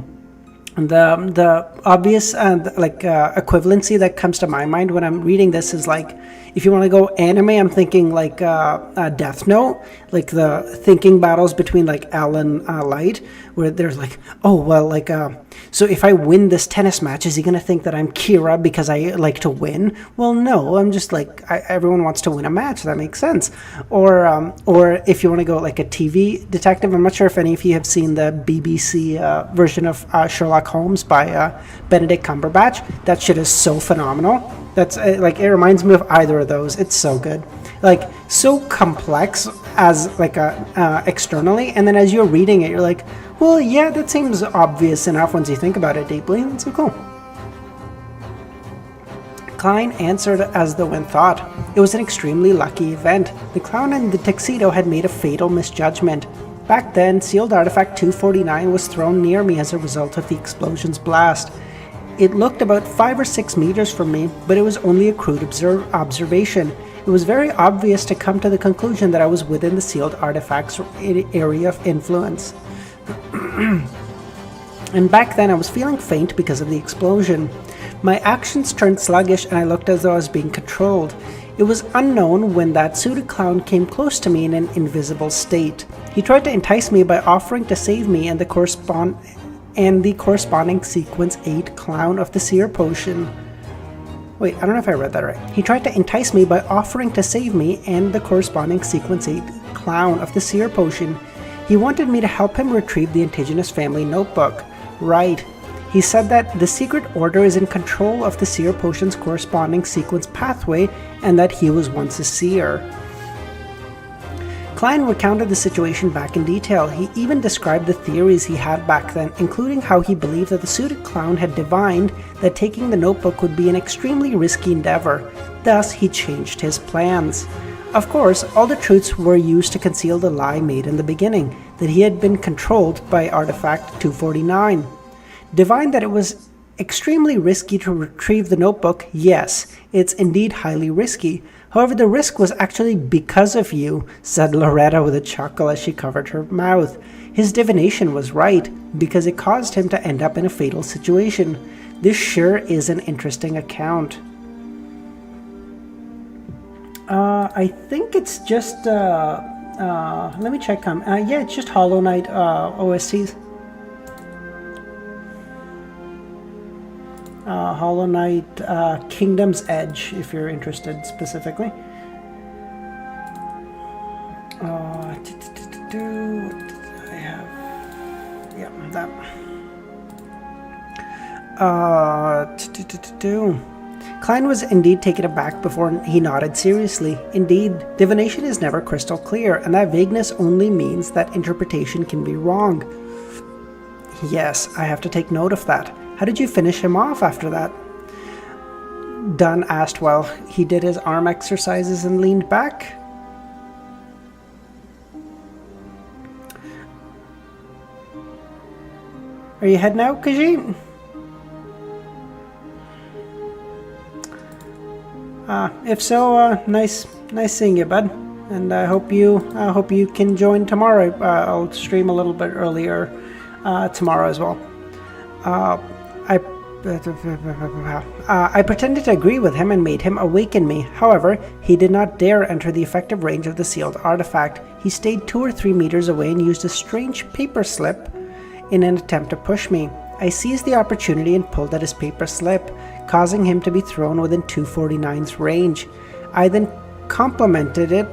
obvious equivalency that comes to my mind when I'm reading this is if you want to go anime, I'm thinking Death Note, the thinking battles between L and Light, where there's so if I win this tennis match, is he going to think that I'm Kira because I like to win? Well, no, I'm just everyone wants to win a match. That makes sense. Or if you want to go a TV detective, I'm not sure if any of you have seen the BBC version of Sherlock Holmes by Benedict Cumberbatch. That shit is so phenomenal. That's it reminds me of either of those. It's so good. So complex as externally, and then as you're reading it, you're well, yeah, that seems obvious enough once you think about it deeply. That's so cool. Klein answered as though in thought. It was an extremely lucky event. The clown in the tuxedo had made a fatal misjudgment. Back then, sealed artifact 249 was thrown near me as a result of the explosion's blast. It looked about 5 or 6 meters from me, but it was only a crude observation. It was very obvious to come to the conclusion that I was within the sealed artifact's area of influence. And back then I was feeling faint because of the explosion. My actions turned sluggish and I looked as though I was being controlled. It was unknown when that suited clown came close to me in an invisible state. He tried to entice me by offering to save me and the corresponding sequence 8 clown of the seer potion. Wait, I don't know if I read that right. He tried to entice me by offering to save me and the corresponding sequence 8 clown of the seer potion. He wanted me to help him retrieve the indigenous family notebook. Right. He said that the secret order is in control of the seer potion's corresponding sequence pathway and that he was once a seer. Klein recounted the situation back in detail. He even described the theories he had back then, including how he believed that the suited clown had divined that taking the notebook would be an extremely risky endeavor. Thus, he changed his plans. Of course, all the truths were used to conceal the lie made in the beginning, that he had been controlled by Artifact 249. Divined that it was extremely risky to retrieve the notebook, yes, it's indeed highly risky. However, the risk was actually because of you, said Loretta with a chuckle as she covered her mouth. His divination was right, because it caused him to end up in a fatal situation. This sure is an interesting account. I think it's just, let me check. Yeah, it's just Hollow Knight OSTs. Hollow Knight Kingdom's Edge, if you're interested specifically. What did I have? Yeah, that. Klein was indeed taken aback before he nodded seriously. Indeed, divination is never crystal clear, and that vagueness only means that interpretation can be wrong. Yes, I have to take note of that. How did you finish him off after that? Dunn asked while he did his arm exercises and leaned back. Are you heading out, Khajiit? If so, nice seeing you, bud. And I hope you can join tomorrow. I'll stream a little bit earlier tomorrow as well. I pretended to agree with him and made him awaken me. However, he did not dare enter the effective range of the sealed artifact. He stayed 2 or 3 meters away and used a strange paper slip in an attempt to push me. I seized the opportunity and pulled at his paper slip, causing him to be thrown within 249's range. I then complemented it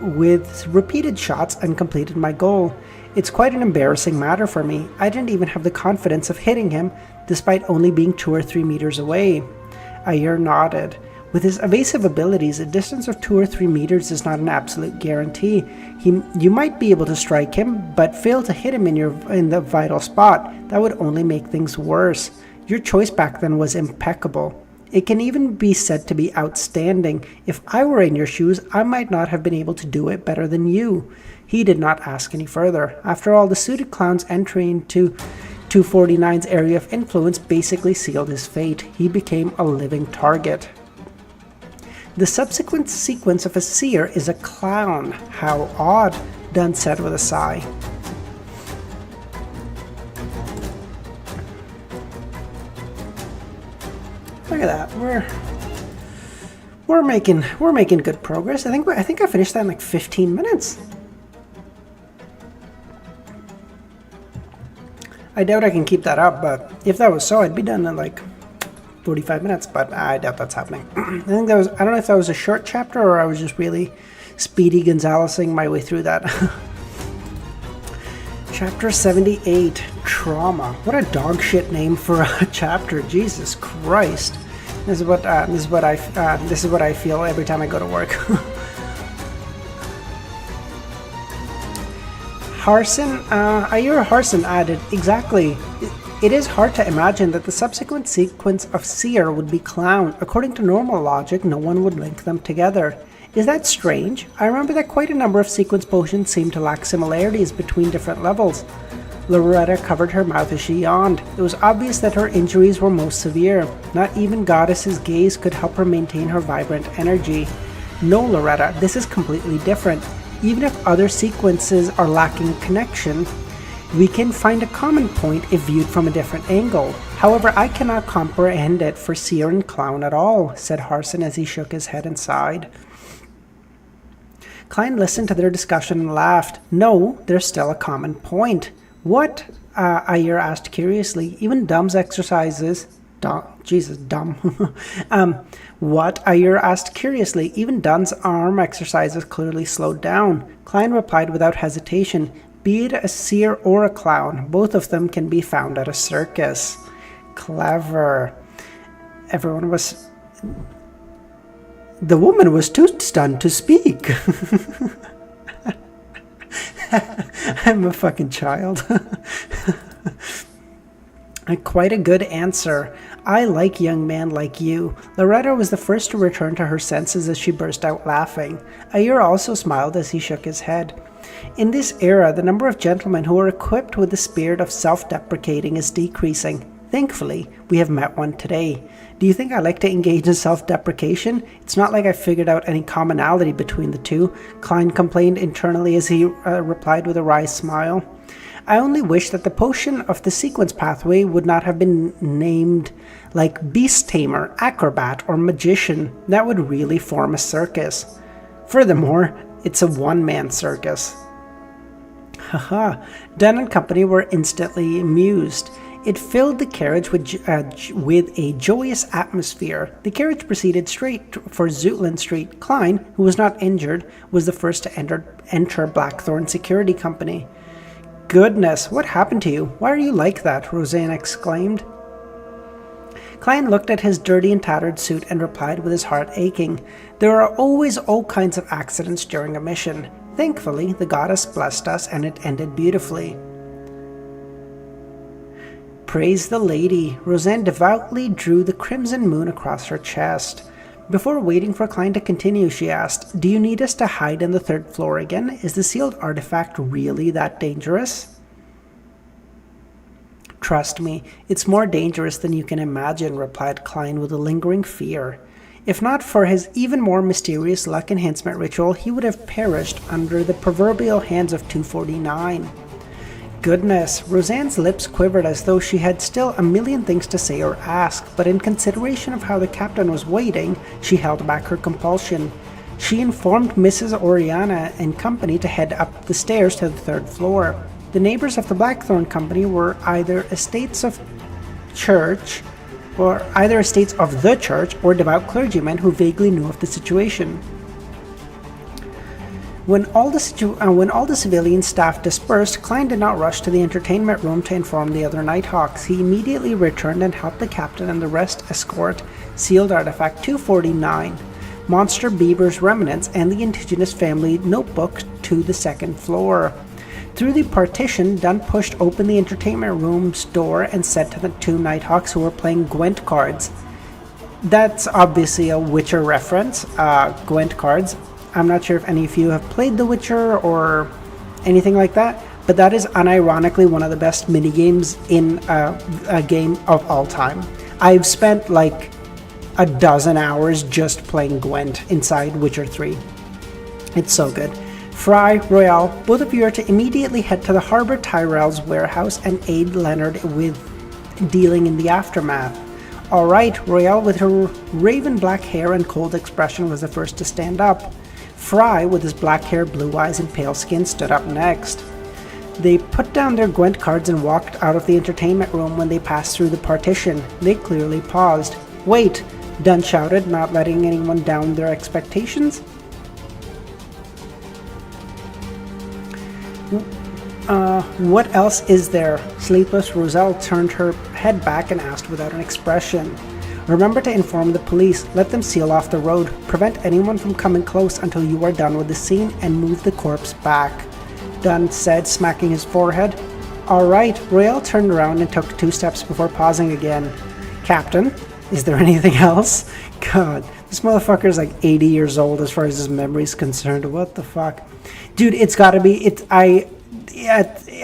with repeated shots and completed my goal. It's quite an embarrassing matter for me. I didn't even have the confidence of hitting him, despite only being 2 or 3 meters away. Ayer nodded. With his evasive abilities, a distance of 2 or 3 meters is not an absolute guarantee. You might be able to strike him, but fail to hit him in the vital spot. That would only make things worse. Your choice back then was impeccable. It can even be said to be outstanding. If I were in your shoes, I might not have been able to do it better than you. He did not ask any further. After all, the suited clown's entry into 249's area of influence basically sealed his fate. He became a living target. The subsequent sequence of a seer is a clown. How odd, Dunn said with a sigh. Look at that. We're making good progress. I think I finished that in like 15 minutes. I doubt I can keep that up, but if that was so, I'd be done in like 45 minutes, but I doubt that's happening. I don't know if that was a short chapter or I was just really Speedy Gonzalezing my way through that. Chapter 78, Trauma. What a dog shit name for a chapter. Jesus Christ. This is what I feel every time I go to work. Ayer Harson added, exactly. It is hard to imagine that the subsequent sequence of seer would be clown. According to normal logic, no one would link them together. Is that strange? I remember that quite a number of sequence potions seem to lack similarities between different levels. Loretta covered her mouth as she yawned. It was obvious that her injuries were most severe. Not even Goddess's gaze could help her maintain her vibrant energy. No, Loretta, this is completely different. Even if other sequences are lacking a connection, we can find a common point if viewed from a different angle. However, I cannot comprehend it for seer and clown at all, said Harson as he shook his head and sighed. Klein listened to their discussion and laughed. No, there's still a common point. What? Ayer asked curiously. Even Dumb's exercises... dumb. What? Ayer asked curiously. Even Dunn's arm exercises clearly slowed down. Klein replied without hesitation. Be it a seer or a clown, both of them can be found at a circus. Clever. Everyone was... The woman was too stunned to speak. I'm a fucking child. Quite a good answer. I like young man like you. Loretta was the first to return to her senses as she burst out laughing. Ayer also smiled as he shook his head. In this era, the number of gentlemen who are equipped with the spirit of self-deprecating is decreasing. Thankfully, we have met one today. Do you think I like to engage in self-deprecation? It's not like I figured out any commonality between the two, Klein complained internally as he replied with a wry smile. I only wish that the potion of the sequence pathway would not have been named like Beast Tamer, Acrobat, or Magician. That would really form a circus. Furthermore, it's a one-man circus. Haha, Dunn and company were instantly amused. It filled the carriage with a joyous atmosphere. The carriage proceeded straight for Zootland Street. Klein, who was not injured, was the first to enter Blackthorn Security Company. Goodness, what happened to you? Why are you like that? Roseanne exclaimed. Klein looked at his dirty and tattered suit and replied with his heart aching. There are always all kinds of accidents during a mission. Thankfully, the goddess blessed us and it ended beautifully. Praise the lady. Roseanne devoutly drew the crimson moon across her chest. Before waiting for Klein to continue, she asked, Do you need us to hide on the 3rd floor again? Is the sealed artifact really that dangerous? Trust me, it's more dangerous than you can imagine, replied Klein with a lingering fear. If not for his even more mysterious luck enhancement ritual, he would have perished under the proverbial hands of 249. Goodness, Roseanne's lips quivered as though she had still a million things to say or ask, but in consideration of how the captain was waiting, she held back her compulsion. She informed Mrs. Oriana and company to head up the stairs to the 3rd floor. The neighbors of the Blackthorn Company were either estates of the church or devout clergymen who vaguely knew of the situation. When all the civilian staff dispersed, Klein did not rush to the entertainment room to inform the other Nighthawks. He immediately returned and helped the captain and the rest escort sealed artifact 249, Monster Beaver's remnants, and the indigenous family notebook to the second floor. Through the partition, Dunn pushed open the entertainment room's door and said to the two Nighthawks who were playing Gwent cards. That's obviously a Witcher reference, Gwent cards. I'm not sure if any of you have played The Witcher or anything like that, but that is unironically one of the best minigames in a game of all time. I've spent like a dozen hours just playing Gwent inside Witcher 3. It's so good. Fry, Royale, both of you are to immediately head to the Harbor Tyrell's warehouse and aid Leonard with dealing in the aftermath. Alright, Royale with her raven black hair and cold expression was the first to stand up. Fry, with his black hair, blue eyes, and pale skin, stood up next. They put down their Gwent cards and walked out of the entertainment room. When they passed through the partition, they clearly paused. "Wait!" Dunn shouted, not letting anyone down their expectations. What else is there?" Sleepless Roselle turned her head back and asked without an expression. "Remember to inform the police. Let them seal off the road. Prevent anyone from coming close until you are done with the scene and move the corpse back," Dunn said, smacking his forehead. "All right." Royale turned around and took 2 steps before pausing again. "Captain, is there anything else?" God, this motherfucker is like 80 years old as far as his memory is concerned. What the fuck? Dude, it's gotta be...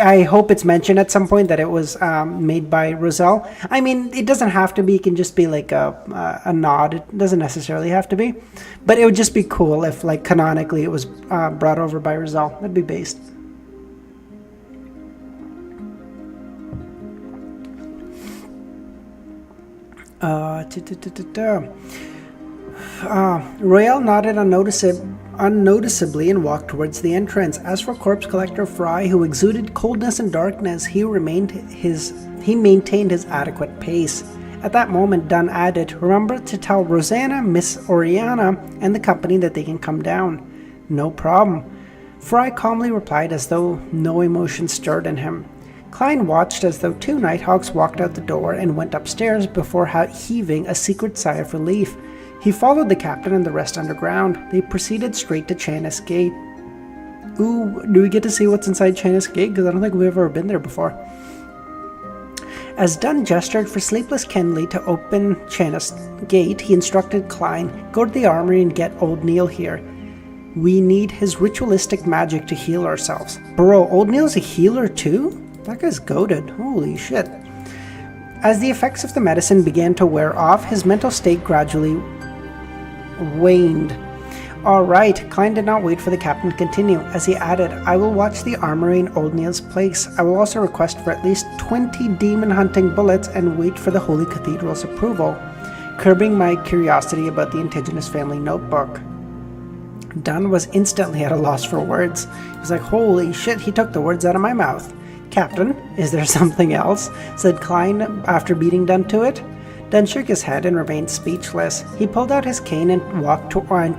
I hope it's mentioned at some point that it was made by Roselle. I mean, it doesn't have to be. It can just be like a nod. It doesn't necessarily have to be. But it would just be cool if, like, canonically it was brought over by Roselle. That'd be based. Royale nodded unnoticeably and walked towards the entrance. As for Corpse Collector Fry, who exuded coldness and darkness, he maintained his adequate pace. At that moment, Dunn added, "Remember to tell Rosanna, Miss Oriana, and the company that they can come down." "No problem." Fry calmly replied as though no emotion stirred in him. Klein watched as though 2 Nighthawks walked out the door and went upstairs before heaving a secret sigh of relief. He followed the captain and the rest underground. They proceeded straight to Chanis Gate. Ooh, do we get to see what's inside Chanis Gate? Because I don't think we've ever been there before. As Dunn gestured for Sleepless Kenley to open Chanis Gate, he instructed Klein, "Go to the armory and get Old Neil here. We need his ritualistic magic to heal ourselves." Bro, Old Neil's a healer too? That guy's goated. Holy shit. As the effects of the medicine began to wear off, his mental state gradually waned. "All right." Klein did not wait for the captain to continue, as he added, "I will watch the armory in Old Neil's place. I will also request for at least 20 demon-hunting bullets and wait for the Holy Cathedral's approval," curbing my curiosity about the indigenous family notebook. Dunn was instantly at a loss for words. He was like, "Holy shit, he took the words out of my mouth." "Captain, is there something else?" said Klein after beating Dunn to it. Dunn shook his head and remained speechless. He pulled out his cane and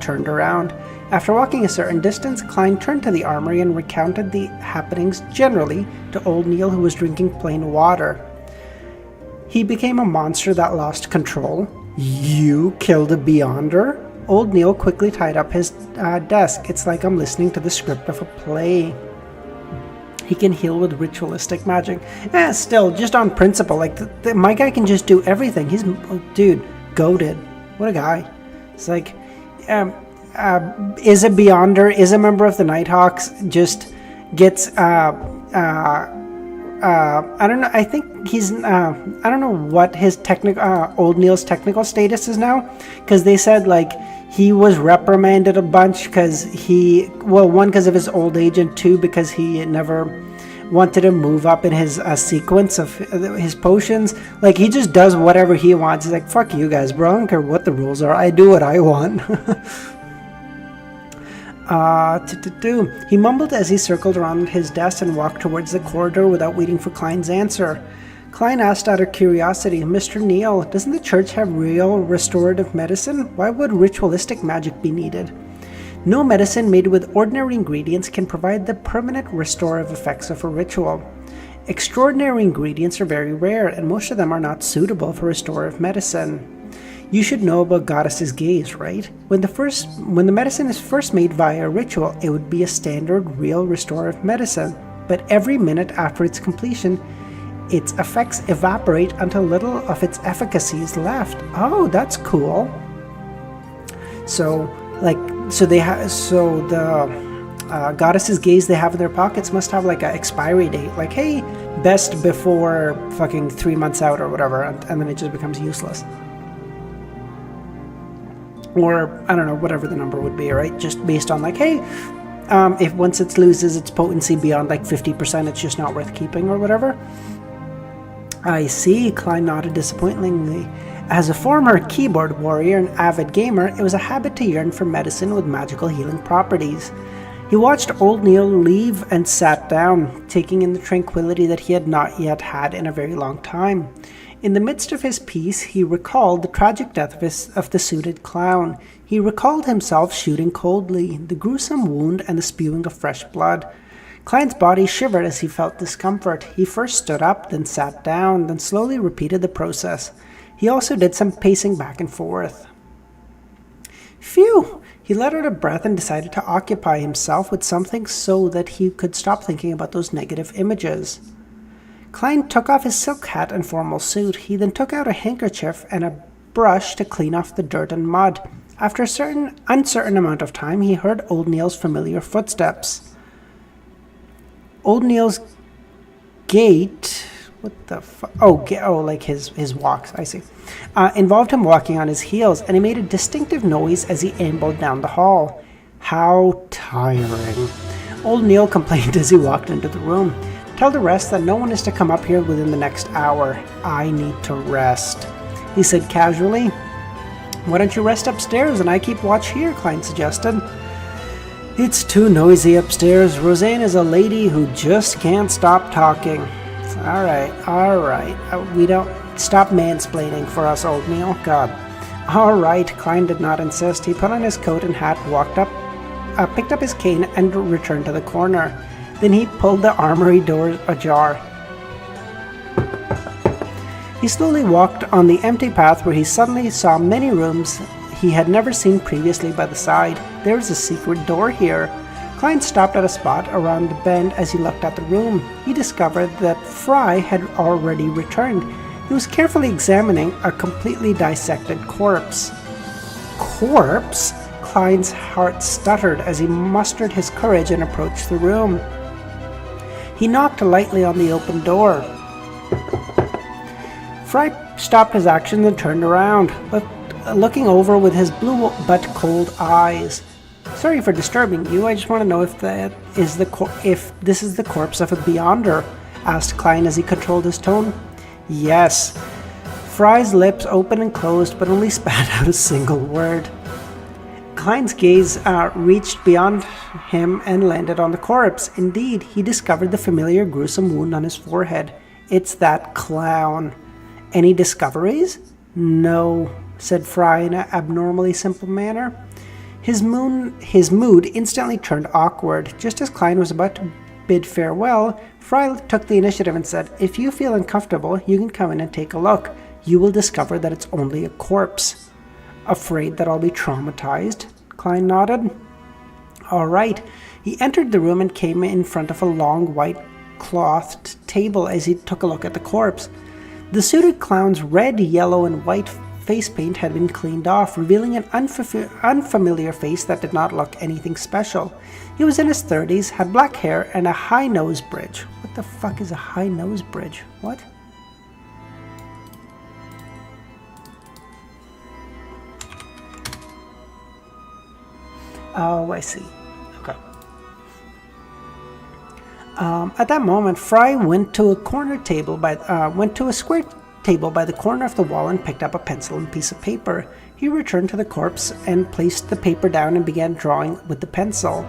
turned around. After walking a certain distance, Klein turned to the armory and recounted the happenings generally to Old Neil, who was drinking plain water. "He became a monster that lost control. You killed a Beyonder?" Old Neil quickly tied up his desk. "It's like I'm listening to the script of a play." He can heal with ritualistic magic. Still, just on principle. Like, my guy can just do everything. He's, dude, goated. What a guy. It's like, is a Beyonder, is a member of the Nighthawks, just gets, I don't know, I think he's, I don't know what his Old Neil's technical status is now, because they said, like, he was reprimanded a bunch because one, because of his old age, and 2, because he never wanted to move up in his sequence of his potions. Like, he just does whatever he wants. He's like, "Fuck you guys, bro. I don't care what the rules are. I do what I want." He mumbled as he circled around his desk and walked towards the corridor without waiting for Klein's answer. Klein asked out of curiosity, Mr. Neal, doesn't the church have real restorative medicine? Why would ritualistic magic be needed? No medicine made with ordinary ingredients can provide the permanent restorative effects of a ritual. Extraordinary ingredients are very rare, and most of them are not suitable for restorative medicine. You should know about Goddess's gaze, right? When the medicine is first made via a ritual, it would be a standard, real restorative medicine. But every minute after its completion, its effects evaporate until little of its efficacy is left. Oh, that's cool. So the Goddess's gaze they have in their pockets must have like an expiry date. Like, hey, best before fucking 3 months out or whatever, and then it just becomes useless. Or, I don't know, whatever the number would be, right? Just based on like, hey, if once it loses its potency beyond like 50%, it's just not worth keeping or whatever. I see, Klein nodded disappointingly. As a former keyboard warrior and avid gamer, it was a habit to yearn for medicine with magical healing properties. He watched old Neil leave and sat down, taking in the tranquility that he had not yet had in a very long time. In the midst of his piece, he recalled the tragic death of the suited clown. He recalled himself shooting coldly, the gruesome wound and the spewing of fresh blood. Klein's body shivered as he felt discomfort. He first stood up, then sat down, then slowly repeated the process. He also did some pacing back and forth. Phew! He let out a breath and decided to occupy himself with something so that he could stop thinking about those negative images. Klein took off his silk hat and formal suit. He then took out a handkerchief and a brush to clean off the dirt and mud. After a uncertain amount of time, he heard old Neil's familiar footsteps. Old Neil's gait... What the fuck? Like his walks, I see. Involved him walking on his heels, and he made a distinctive noise as he ambled down the hall. How tiring. Old Neil complained as he walked into the room. Tell the rest that no one is to come up here within the next hour. I need to rest, he said casually. Why don't you rest upstairs and I keep watch here, Klein suggested. It's too noisy upstairs. Roseanne is a lady who just can't stop talking. All right. We don't stop mansplaining for us, old Neil. God. All right, Klein did not insist. He put on his coat and hat, walked up, picked up his cane, and returned to the corner. Then he pulled the armory door ajar. He slowly walked on the empty path where he suddenly saw many rooms he had never seen previously by the side. There was a secret door here. Klein stopped at a spot around the bend as he looked at the room. He discovered that Fry had already returned. He was carefully examining a completely dissected corpse. Corpse? Klein's heart stuttered as he mustered his courage and approached the room. He knocked lightly on the open door. Fry stopped his action and turned around, looking over with his blue but cold eyes. Sorry for disturbing you. I just want to know if this is the corpse of a Beyonder, asked Klein as he controlled his tone. Yes. Fry's lips opened and closed, but only spat out a single word. Klein's gaze reached beyond him and landed on the corpse. Indeed, he discovered the familiar gruesome wound on his forehead. It's that clown. Any discoveries? No, said Fry in an abnormally simple manner. His mood instantly turned awkward. Just as Klein was about to bid farewell, Fry took the initiative and said, If you feel uncomfortable, you can come in and take a look. You will discover that it's only a corpse. Afraid that I'll be traumatized? Klein nodded. All right. He entered the room and came in front of a long white clothed table as he took a look at the corpse. The suited clown's red, yellow, and white face paint had been cleaned off, revealing an unfamiliar face that did not look anything special. He was in his 30s, had black hair, and a high nose bridge. What the fuck is a high nose bridge? What? Oh, I see. Okay. At that moment, Fry went to a square table by the corner of the wall and picked up a pencil and piece of paper. He returned to the corpse and placed the paper down and began drawing with the pencil.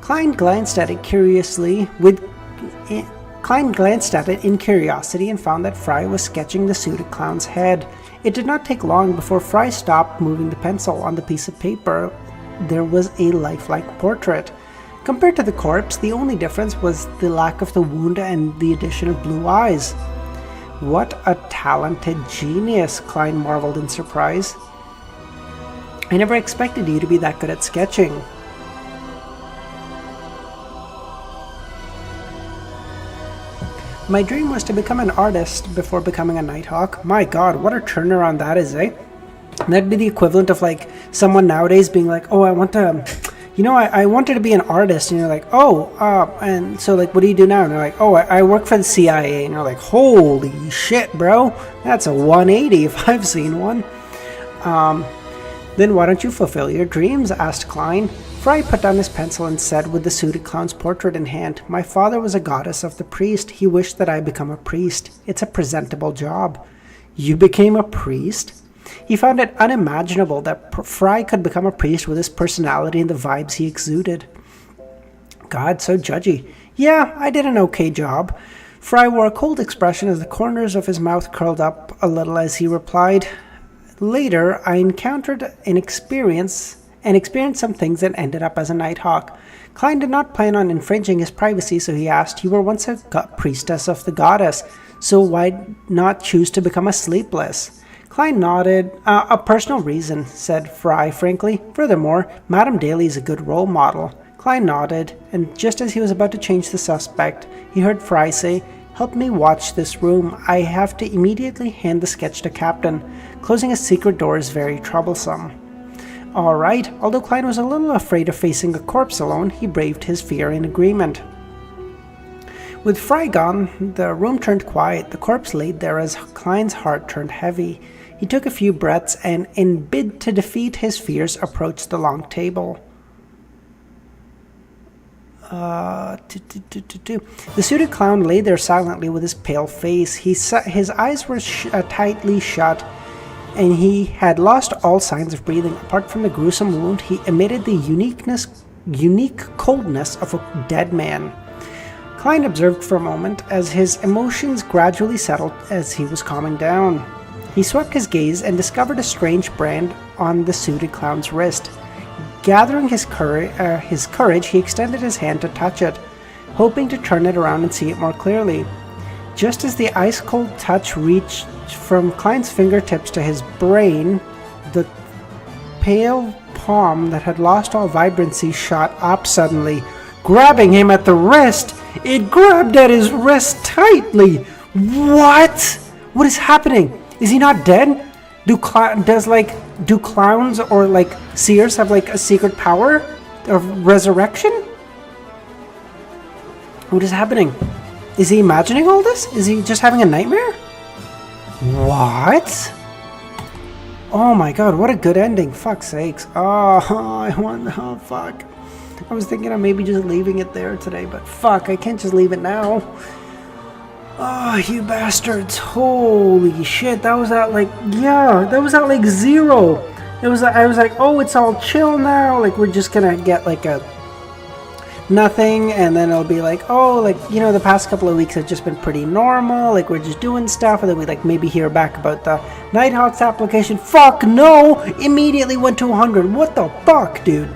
Klein glanced at it in curiosity and found that Fry was sketching the suited clown's head. It did not take long before Fry stopped moving the pencil on the piece of paper. There was a lifelike portrait. Compared to the corpse, the only difference was the lack of the wound and the addition of blue eyes. What a talented genius, Klein marveled in surprise. I never expected you to be that good at sketching. My dream was to become an artist before becoming a Nighthawk. My god, what a turnaround that is, eh? That'd be the equivalent of like someone nowadays being like, oh, I want to, I wanted to be an artist. And you're like, oh, and so like, what do you do now? And they're like, oh, I work for the CIA. And you're like, holy shit, bro. That's a 180 if I've seen one. Then why don't you fulfill your dreams? Asked Klein. Fry put down his pencil and said with the suited clown's portrait in hand, my father was a goddess of the priest. He wished that I become a priest. It's a presentable job. You became a priest? He found it unimaginable that Fry could become a priest with his personality and the vibes he exuded. God, so judgy. Yeah, I did an okay job. Fry wore a cold expression as the corners of his mouth curled up a little as he replied, later, I encountered and experienced some things that ended up as a Nighthawk. Klein did not plan on infringing his privacy, so he asked, you were once a priestess of the goddess, so why not choose to become a sleepless? Klein nodded. A personal reason, said Fry frankly. Furthermore, Madame Daly is a good role model. Klein nodded, and just as he was about to change the suspect, he heard Fry say, help me watch this room. I have to immediately hand the sketch to Captain. Closing a secret door is very troublesome. All right, although Klein was a little afraid of facing a corpse alone, he braved his fear in agreement. With Fry gone, the room turned quiet. The corpse laid there as Klein's heart turned heavy. He took a few breaths and, in bid to defeat his fears, approached the long table. The suited clown lay there silently with his pale face. His eyes were tightly shut, and he had lost all signs of breathing. Apart from the gruesome wound, he emitted the unique coldness of a dead man. Klein observed for a moment as his emotions gradually settled as he was calming down. He swept his gaze and discovered a strange brand on the suited clown's wrist. Gathering his courage, he extended his hand to touch it, hoping to turn it around and see it more clearly. Just as the ice-cold touch reached from Klein's fingertips to his brain, the pale palm that had lost all vibrancy shot up suddenly, grabbing him at the wrist. It grabbed at his wrist tightly. What? What is happening? Is he not dead? Do clowns or like seers have like a secret power of resurrection? What is happening? Is he imagining all this? Is he just having a nightmare? What? Oh my god, what a good ending. Fuck's sakes. Oh, fuck. I was thinking of maybe just leaving it there today, but fuck, I can't just leave it now. Oh, you bastards. Holy shit, that was at like, that was at like 0. I was like, oh, it's all chill now. Like, we're just gonna get like a nothing, and then it'll be like, oh, like, the past couple of weeks have just been pretty normal. Like, we're just doing stuff, and then we like maybe hear back about the Nighthawks application. Fuck no! Immediately went to 100. What the fuck, dude?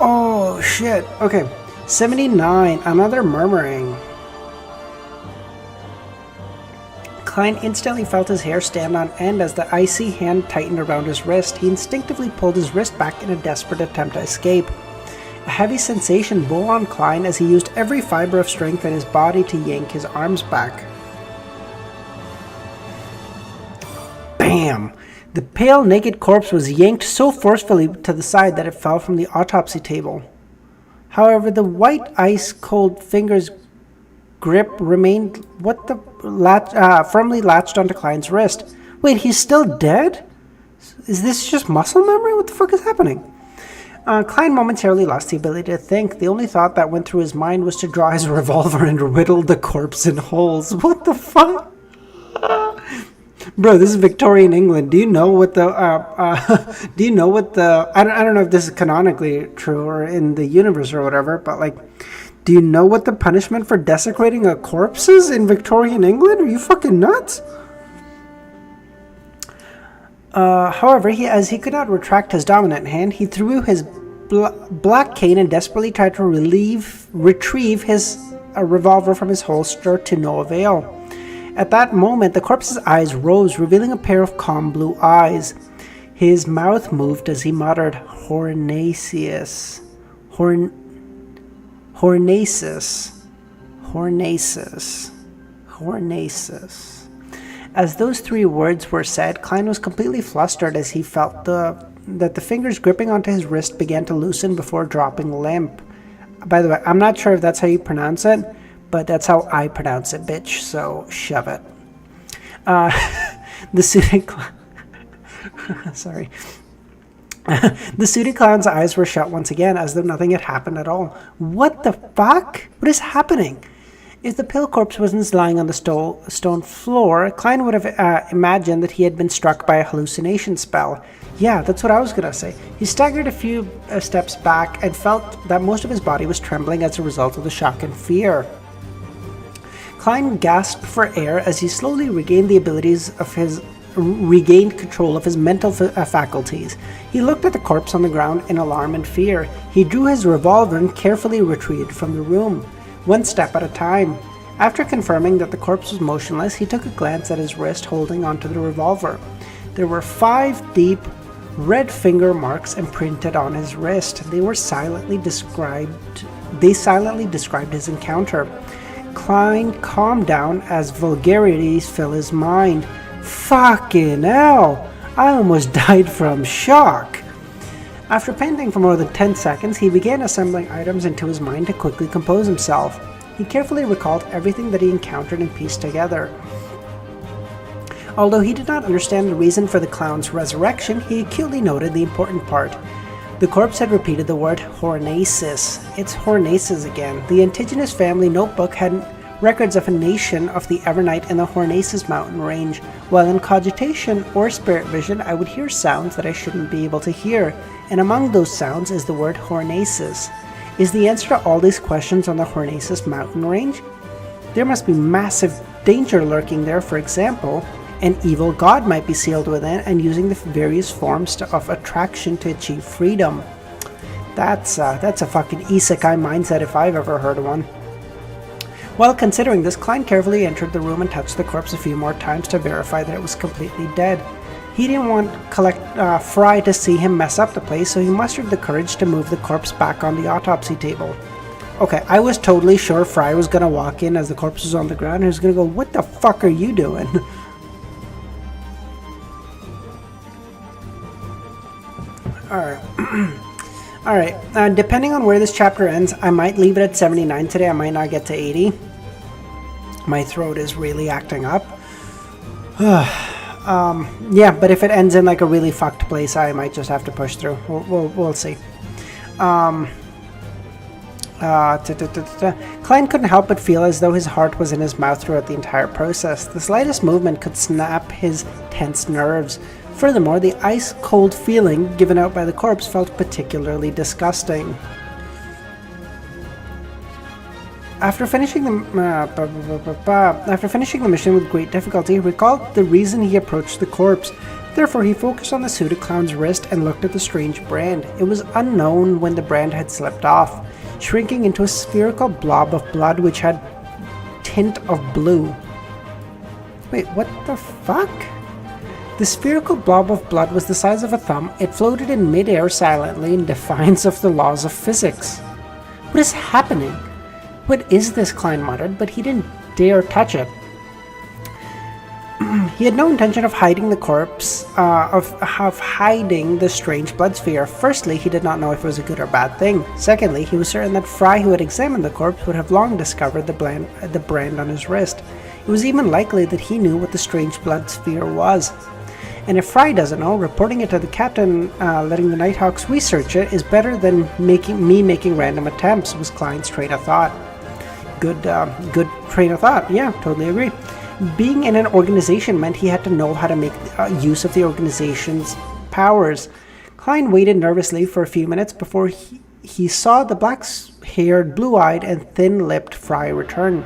Oh, shit. Okay. 79. Another murmuring. Klein instantly felt his hair stand on end as the icy hand tightened around his wrist. He instinctively pulled his wrist back in a desperate attempt to escape. A heavy sensation bore on Klein as he used every fiber of strength in his body to yank his arms back. Bam! The pale, naked corpse was yanked so forcefully to the side that it fell from the autopsy table. However, the white, ice-cold fingers' grip remained firmly latched onto Klein's wrist. Wait, he's still dead? Is this just muscle memory? What the fuck is happening? Klein momentarily lost the ability to think. The only thought that went through his mind was to draw his revolver and riddle the corpse in holes. What the fuck? Bro, this is Victorian England. Do you know what the I don't know if this is canonically true or in the universe or whatever, but like, do you know what the punishment for desecrating a corpse is in Victorian England? Are you fucking nuts? However, as he could not retract his dominant hand, he threw his black cane and desperately tried to retrieve his revolver from his holster, to no avail. At that moment, the corpse's eyes rose, revealing a pair of calm blue eyes. His mouth moved as he muttered, Hornacius. Hornacius. As those three words were said, Klein was completely flustered as he felt that the fingers gripping onto his wrist began to loosen before dropping limp. By the way, I'm not sure if that's how you pronounce it, but that's how I pronounce it, bitch, so shove it. The suited Sorry. The suited clown's eyes were shut once again, as though nothing had happened at all. What the fuck? What is happening? If the pale corpse wasn't lying on the stone floor, Klein would have imagined that he had been struck by a hallucination spell. Yeah, that's what I was going to say. He staggered a few steps back and felt that most of his body was trembling as a result of the shock and fear. Klein gasped for air as he slowly regained control of his mental faculties. He looked at the corpse on the ground in alarm and fear. He drew his revolver and carefully retreated from the room, one step at a time. After confirming that the corpse was motionless, he took a glance at his wrist, holding onto the revolver. There were 5 deep red finger marks imprinted on his wrist. They silently described his encounter. Klein calmed down as vulgarities filled his mind. Fucking hell! I almost died from shock! After panting for more than 10 seconds, he began assembling items into his mind to quickly compose himself. He carefully recalled everything that he encountered and pieced together. Although he did not understand the reason for the clown's resurrection, he acutely noted the important part. The corpse had repeated the word Hornacius. It's Hornacius again. The indigenous family notebook had records of a nation of the Evernight in the Hornacius mountain range. While in cogitation or spirit vision, I would hear sounds that I shouldn't be able to hear, and among those sounds is the word Hornacius. Is the answer to all these questions on the Hornacius mountain range? There must be massive danger lurking there. For example, an evil god might be sealed within and using the various forms of attraction to achieve freedom. That's a fucking isekai mindset if I've ever heard one. While considering this, Klein carefully entered the room and touched the corpse a few more times to verify that it was completely dead. He didn't want Fry to see him mess up the place, so he mustered the courage to move the corpse back on the autopsy table. Okay, I was totally sure Fry was gonna walk in as the corpse was on the ground and he was gonna go, "What the fuck are you doing?" Alright. Alright, depending on where this chapter ends, I might leave it at 79 today. I might not get to 80. My throat is really acting up. Yeah, but if it ends in like a really fucked place, I might just have to push through. We'll see. Klein couldn't help but feel as though his heart was in his mouth throughout the entire process. The slightest movement could snap his tense nerves. Furthermore, the ice-cold feeling given out by the corpse felt particularly disgusting. After finishing the mission with great difficulty, he recalled the reason he approached the corpse. Therefore, he focused on the suited clown's wrist and looked at the strange brand. It was unknown when the brand had slipped off, shrinking into a spherical blob of blood which had tint of blue. Wait, what the fuck? The spherical blob of blood was the size of a thumb. It floated in mid-air silently in defiance of the laws of physics. What is happening? What is this? Klein muttered, but he didn't dare touch it. He had no intention of hiding the corpse, of hiding the strange blood sphere. Firstly, he did not know if it was a good or bad thing. Secondly, he was certain that Fry, who had examined the corpse, would have long discovered the brand on his wrist. It was even likely that he knew what the strange blood sphere was. And if Fry doesn't know, reporting it to the captain, letting the Nighthawks research it, is better than making random attempts, was Klein's train of thought. Good train of thought. Yeah, totally agree. Being in an organization meant he had to know how to make use of the organization's powers. Klein waited nervously for a few minutes before he saw the black-haired, blue-eyed, and thin-lipped Fry return.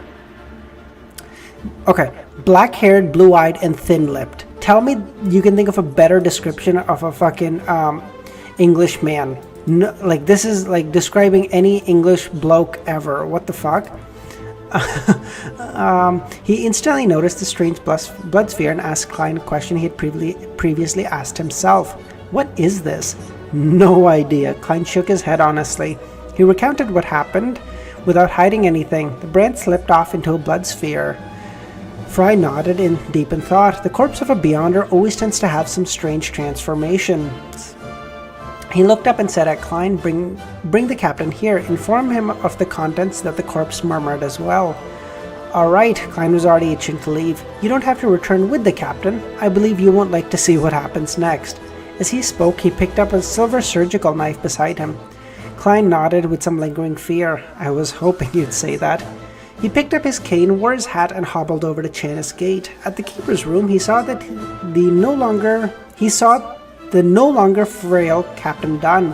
Okay, black-haired, blue-eyed, and thin-lipped. Tell me you can think of a better description of a fucking English man. No, like, this is like describing any English bloke ever. What the fuck? He instantly noticed the strange blood sphere and asked Klein a question he had previously asked himself. What is this? No idea. Klein shook his head honestly. He recounted what happened without hiding anything. The brand slipped off into a blood sphere. Fry nodded in deep in thought. The corpse of a Beyonder always tends to have some strange transformations. He looked up and said at Klein, bring the captain here. Inform him of the contents that the corpse murmured as well. All right, Klein was already itching to leave. You don't have to return with the captain. I believe you won't like to see what happens next. As he spoke, he picked up a silver surgical knife beside him. Klein nodded with some lingering fear. I was hoping you'd say that. He picked up his cane, wore his hat, and hobbled over to Chanis Gate. At the keeper's room, he saw the no longer frail Captain Dunn.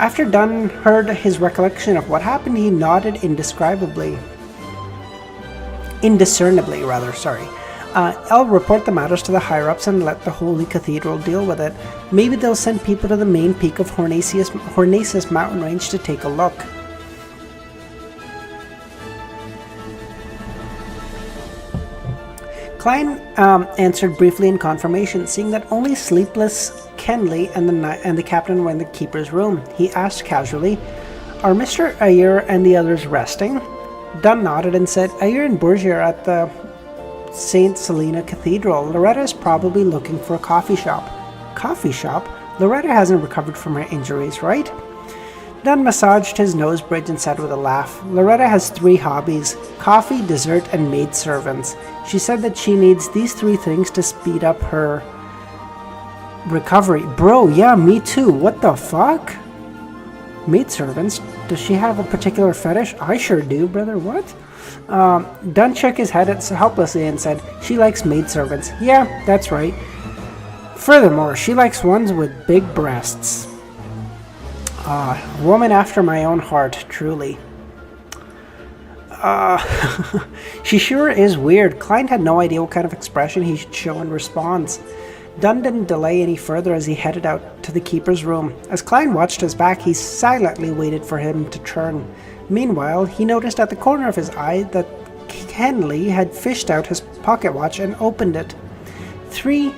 After Dunn heard his recollection of what happened, he nodded indiscernibly. I'll report the matters to the higher-ups and let the Holy Cathedral deal with it. Maybe they'll send people to the main peak of Hornacius mountain range to take a look. Klein answered briefly in confirmation, seeing that only sleepless Kenley and the captain were in the keeper's room. He asked casually, "Are Mr. Ayer and the others resting?" Dunn nodded and said, "Ayer and Bourgier are at the St. Selena Cathedral. Loretta is probably looking for a coffee shop." "Coffee shop? Loretta hasn't recovered from her injuries, right?" Dunn massaged his nose bridge and said with a laugh, "Loretta has 3 hobbies: coffee, dessert, and maidservants. She said that she needs these 3 things to speed up her recovery." Bro, yeah, me too. What the fuck? Maidservants? Does she have a particular fetish? I sure do, brother. What? Dunn shook his head helplessly and said, "She likes maidservants." "Yeah, that's right. Furthermore, she likes ones with big breasts." Woman after my own heart, truly. She sure is weird. Klein had no idea what kind of expression he should show in response. Dunn didn't delay any further as he headed out to the keeper's room. As Klein watched his back, he silently waited for him to turn. Meanwhile, he noticed at the corner of his eye that Kenley had fished out his pocket watch and opened it. 3,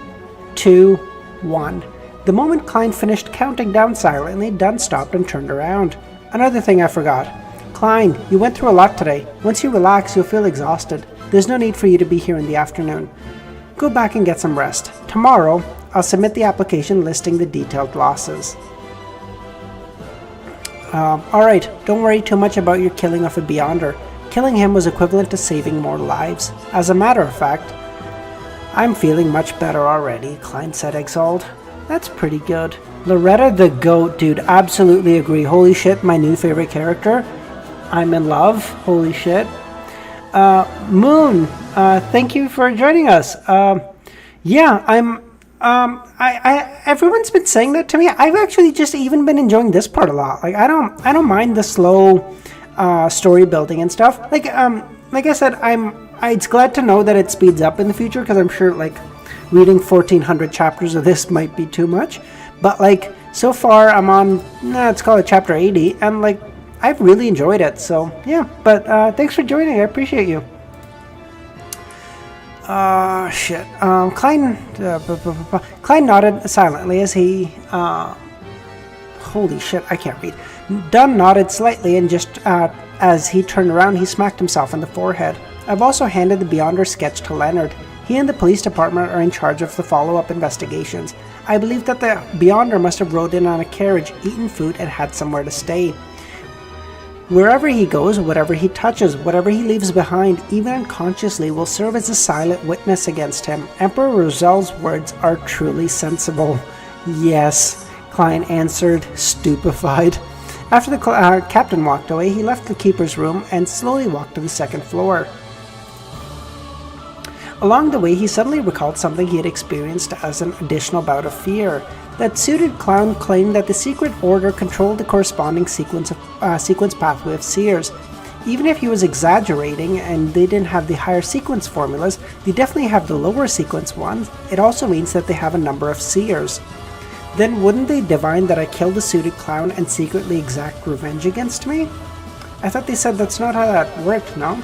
2, 1. The moment Klein finished counting down silently, Dunn stopped and turned around. "Another thing I forgot. Klein, you went through a lot today. Once you relax, you'll feel exhausted. There's no need for you to be here in the afternoon. Go back and get some rest. Tomorrow, I'll submit the application listing the detailed losses." Alright, don't worry too much about your killing of a Beyonder. Killing him was equivalent to saving more lives. As a matter of fact, I'm feeling much better already, Klein said, exhaled. That's pretty good. Loretta the Goat, dude, absolutely agree. Holy shit, my new favorite character. I'm in love. Holy shit. Moon, thank you for joining us. Yeah, everyone's been saying that to me. I've actually just even been enjoying this part a lot. Like, I don't mind the slow, story building and stuff. Like I said, it's glad to know that it speeds up in the future, because I'm sure, like, reading 1,400 chapters of this might be too much. But, like, so far I'm on, let's call it chapter 80, and, like, I've really enjoyed it. So, yeah, but thanks for joining. I appreciate you. Shit. Klein nodded silently as he, holy shit, I can't read. Dunn nodded slightly, and just as he turned around, he smacked himself in the forehead. I've also handed the Beyonder sketch to Leonard. He and the police department are in charge of the follow-up investigations. I believe that the Beyonder must have rode in on a carriage, eaten food, and had somewhere to stay. Wherever he goes, whatever he touches, whatever he leaves behind, even unconsciously, will serve as a silent witness against him. Emperor Rozel's words are truly sensible. Yes, Klein answered, stupefied. After the captain walked away, he left the keeper's room and slowly walked to the second floor. Along the way, he suddenly recalled something he had experienced as an additional bout of fear. That suited clown claimed that the secret order controlled the corresponding sequence pathway of seers. Even if he was exaggerating and they didn't have the higher sequence formulas, they definitely have the lower sequence ones. It also means that they have a number of seers. Then wouldn't they divine that I killed the suited clown and secretly exact revenge against me? I thought they said that's not how that worked, no?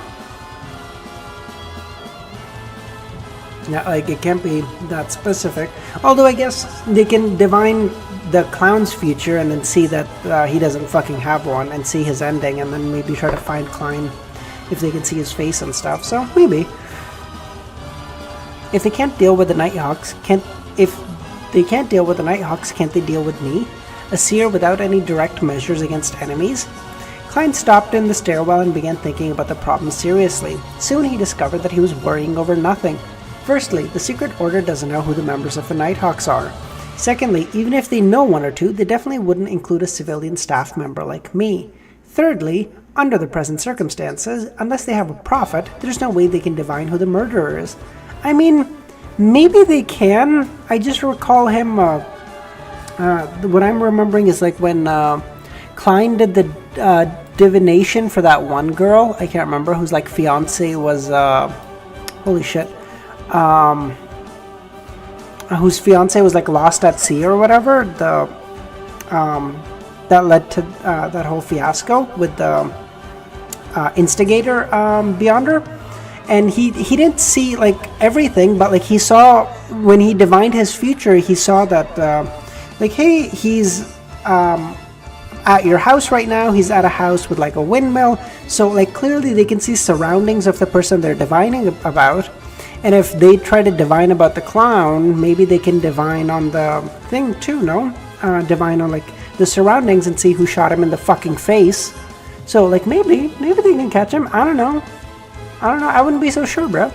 Yeah, like, it can't be that specific. Although I guess they can divine the clown's future and then see that he doesn't fucking have one and see his ending and then maybe try to find Klein if they can see his face and stuff. So, maybe. If they can't deal with the Nighthawks, can't they deal with me? A seer without any direct measures against enemies? Klein stopped in the stairwell and began thinking about the problem seriously. Soon he discovered that he was worrying over nothing. Firstly, the secret order doesn't know who the members of the Nighthawks are. Secondly, even if they know one or two, they definitely wouldn't include a civilian staff member like me. Thirdly, under the present circumstances, unless they have a prophet, there's no way they can divine who the murderer is. I mean, maybe they can. I just recall him, what I'm remembering is like when Klein did the divination for that one girl, I can't remember, whose like fiance was, holy shit, whose fiance was like lost at sea or whatever, that led to that whole fiasco with the instigator beyond her. And he didn't see like everything, but like he saw when he divined his future, he saw that like, hey, he's at your house right now. He's at a house with like a windmill, so like clearly they can see surroundings of the person they're divining about. And if they try to divine about the clown, maybe they can divine on the thing too, no? Divine on like the surroundings and see who shot him in the fucking face. So like maybe they can catch him. I don't know. I wouldn't be so sure, bro.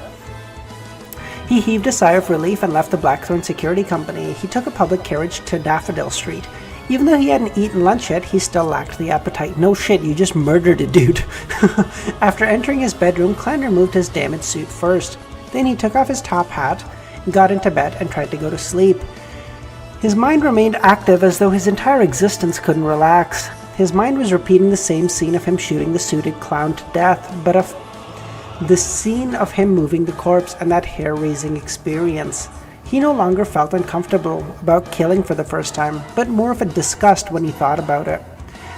He heaved a sigh of relief and left the Blackthorn Security Company. He took a public carriage to Daffodil Street. Even though he hadn't eaten lunch yet, he still lacked the appetite. No shit, you just murdered a dude. After entering his bedroom, Klein removed his damaged suit first. Then he took off his top hat, got into bed, and tried to go to sleep. His mind remained active as though his entire existence couldn't relax. His mind was repeating the same scene of him shooting the suited clown to death, but of the scene of him moving the corpse and that hair-raising experience. He no longer felt uncomfortable about killing for the first time, but more of a disgust when he thought about it.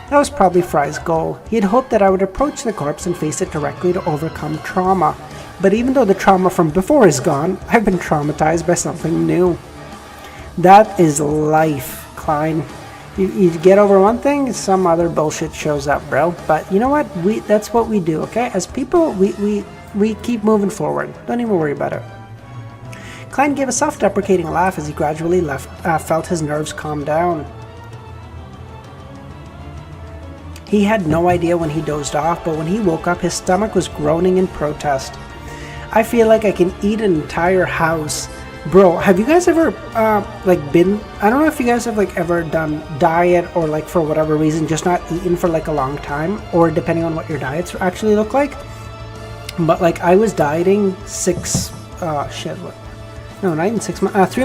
That was probably Fry's goal. He had hoped that I would approach the corpse and face it directly to overcome trauma. But even though the trauma from before is gone, I've been traumatized by something new. That is life, Klein. You get over one thing, some other bullshit shows up, bro. But you know what? That's what we do, okay? As people, we keep moving forward. Don't even worry about it. Klein gave a self-deprecating laugh as he gradually felt his nerves calm down. He had no idea when he dozed off, but when he woke up, his stomach was groaning in protest. I feel like I can eat an entire house. Bro, have you guys ever, been, I don't know if you guys have, ever done diet or, for whatever reason, just not eaten for, a long time, or depending on what your diets actually look like. But, I was dieting 3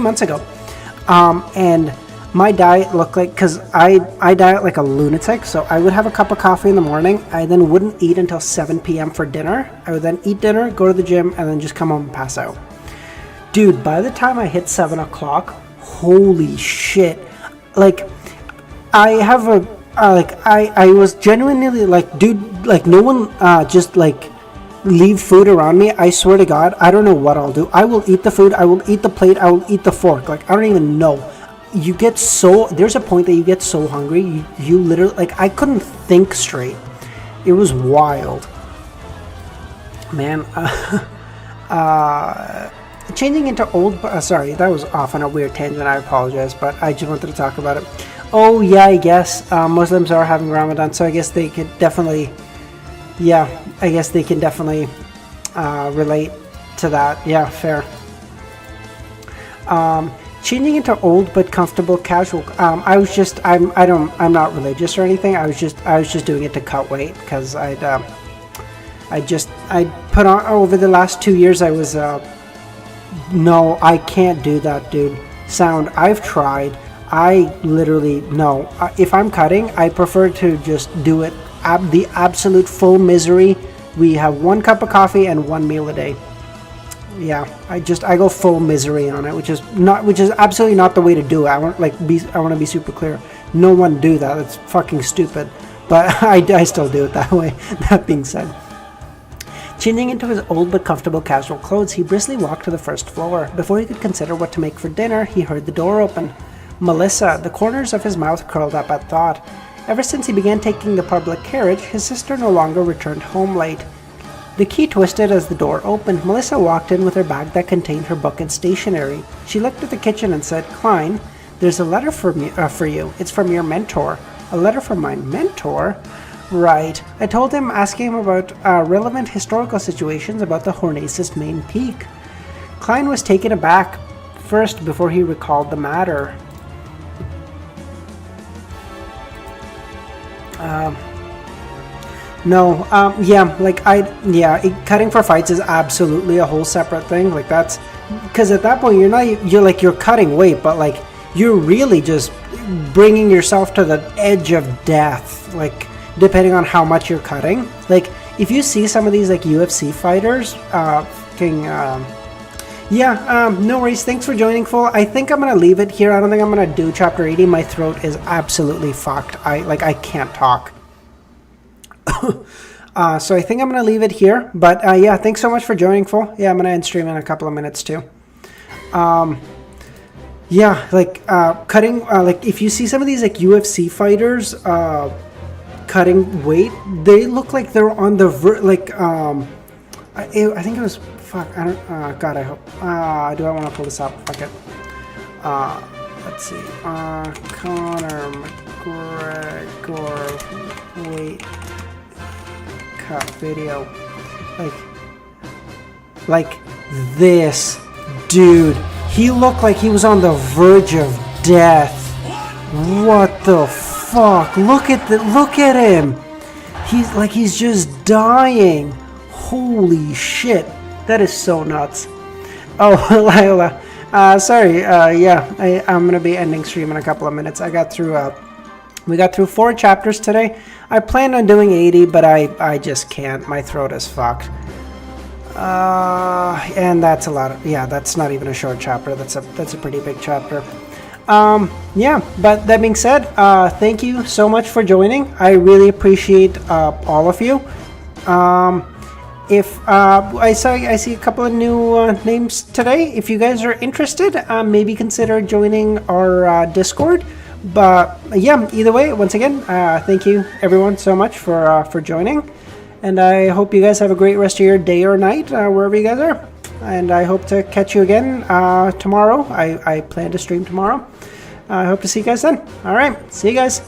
months ago. And my diet looked like, because I diet like a lunatic, so I would have a cup of coffee in the morning. I then wouldn't eat until 7 p.m. for dinner. I would then eat dinner, go to the gym, and then just come home and pass out. Dude, by the time I hit 7 o'clock, holy shit. I have a, I was genuinely dude, no one, just leave food around me. I swear to God, I don't know what I'll do. I will eat the food, I will eat the plate, I will eat the fork. I don't even know. You get there's a point that you get so hungry, you literally, I couldn't think straight. It was wild. Man, changing into old, sorry, that was off on a weird tangent, I apologize, but I just wanted to talk about it. Oh yeah, I guess Muslims are having Ramadan, so I guess they could definitely, yeah, I guess they can definitely relate to that. Yeah, fair. Changing into old but comfortable casual. I'm not religious or anything. I was just doing it to cut weight because I put on over the last 2 years. I was no, I can't do that, dude. Sound. I've tried. I literally no. If I'm cutting, I prefer to just do it the absolute full misery. We have 1 cup of coffee and 1 meal a day. Yeah, I go full misery on it, which is absolutely not the way to do it. I want to be super clear. No one do that. It's fucking stupid. But I still do it that way. That being said, changing into his old but comfortable casual clothes, he briskly walked to the first floor. Before he could consider what to make for dinner, he heard the door open. Melissa, the corners of his mouth curled up at thought. Ever since he began taking the public carriage, his sister no longer returned home late. The key twisted as the door opened. Melissa walked in with her bag that contained her book and stationery. She looked at the kitchen and said, "Klein, there's a letter for you. It's from your mentor." "A letter from my mentor?" "Right. I told him, asking him about relevant historical situations about the Hornaces main peak." Klein was taken aback first before he recalled the matter. No, cutting for fights is absolutely a whole separate thing. Like that's because at that point you're cutting weight, but like you're really just bringing yourself to the edge of death. Like depending on how much you're cutting. Like if you see some of these like UFC fighters, no worries. Thanks for joining, Full. I think I'm gonna leave it here. I don't think I'm gonna do chapter 80. My throat is absolutely fucked. I can't talk. So I think I'm gonna leave it here. But thanks so much for joining, Full. Yeah, I'm gonna end stream in a couple of minutes too. Cutting. Like if you see some of these like UFC fighters, cutting weight, they look like they're on the I think it was. Fuck, I don't, God, I hope, do I want to pull this up? Fuck it. Let's see, Conor McGregor, weight cut video, like this, dude, he looked like he was on the verge of death. What the fuck, look at him, he's just dying, holy shit. That is so nuts. Oh, Lila. Sorry. I'm gonna be ending stream in a couple of minutes. We got through 4 chapters today. I planned on doing 80, but I just can't. My throat is fucked. And that's a lot. That's not even a short chapter. That's a pretty big chapter. But that being said, thank you so much for joining. I really appreciate all of you. If I see a couple of new names today. If you guys are interested, maybe consider joining our Discord. But either way, once again, thank you everyone so much for joining, and I hope you guys have a great rest of your day or night wherever you guys are. And I hope to catch you again tomorrow. I plan to stream tomorrow. I hope to see you guys then. All right, see you guys.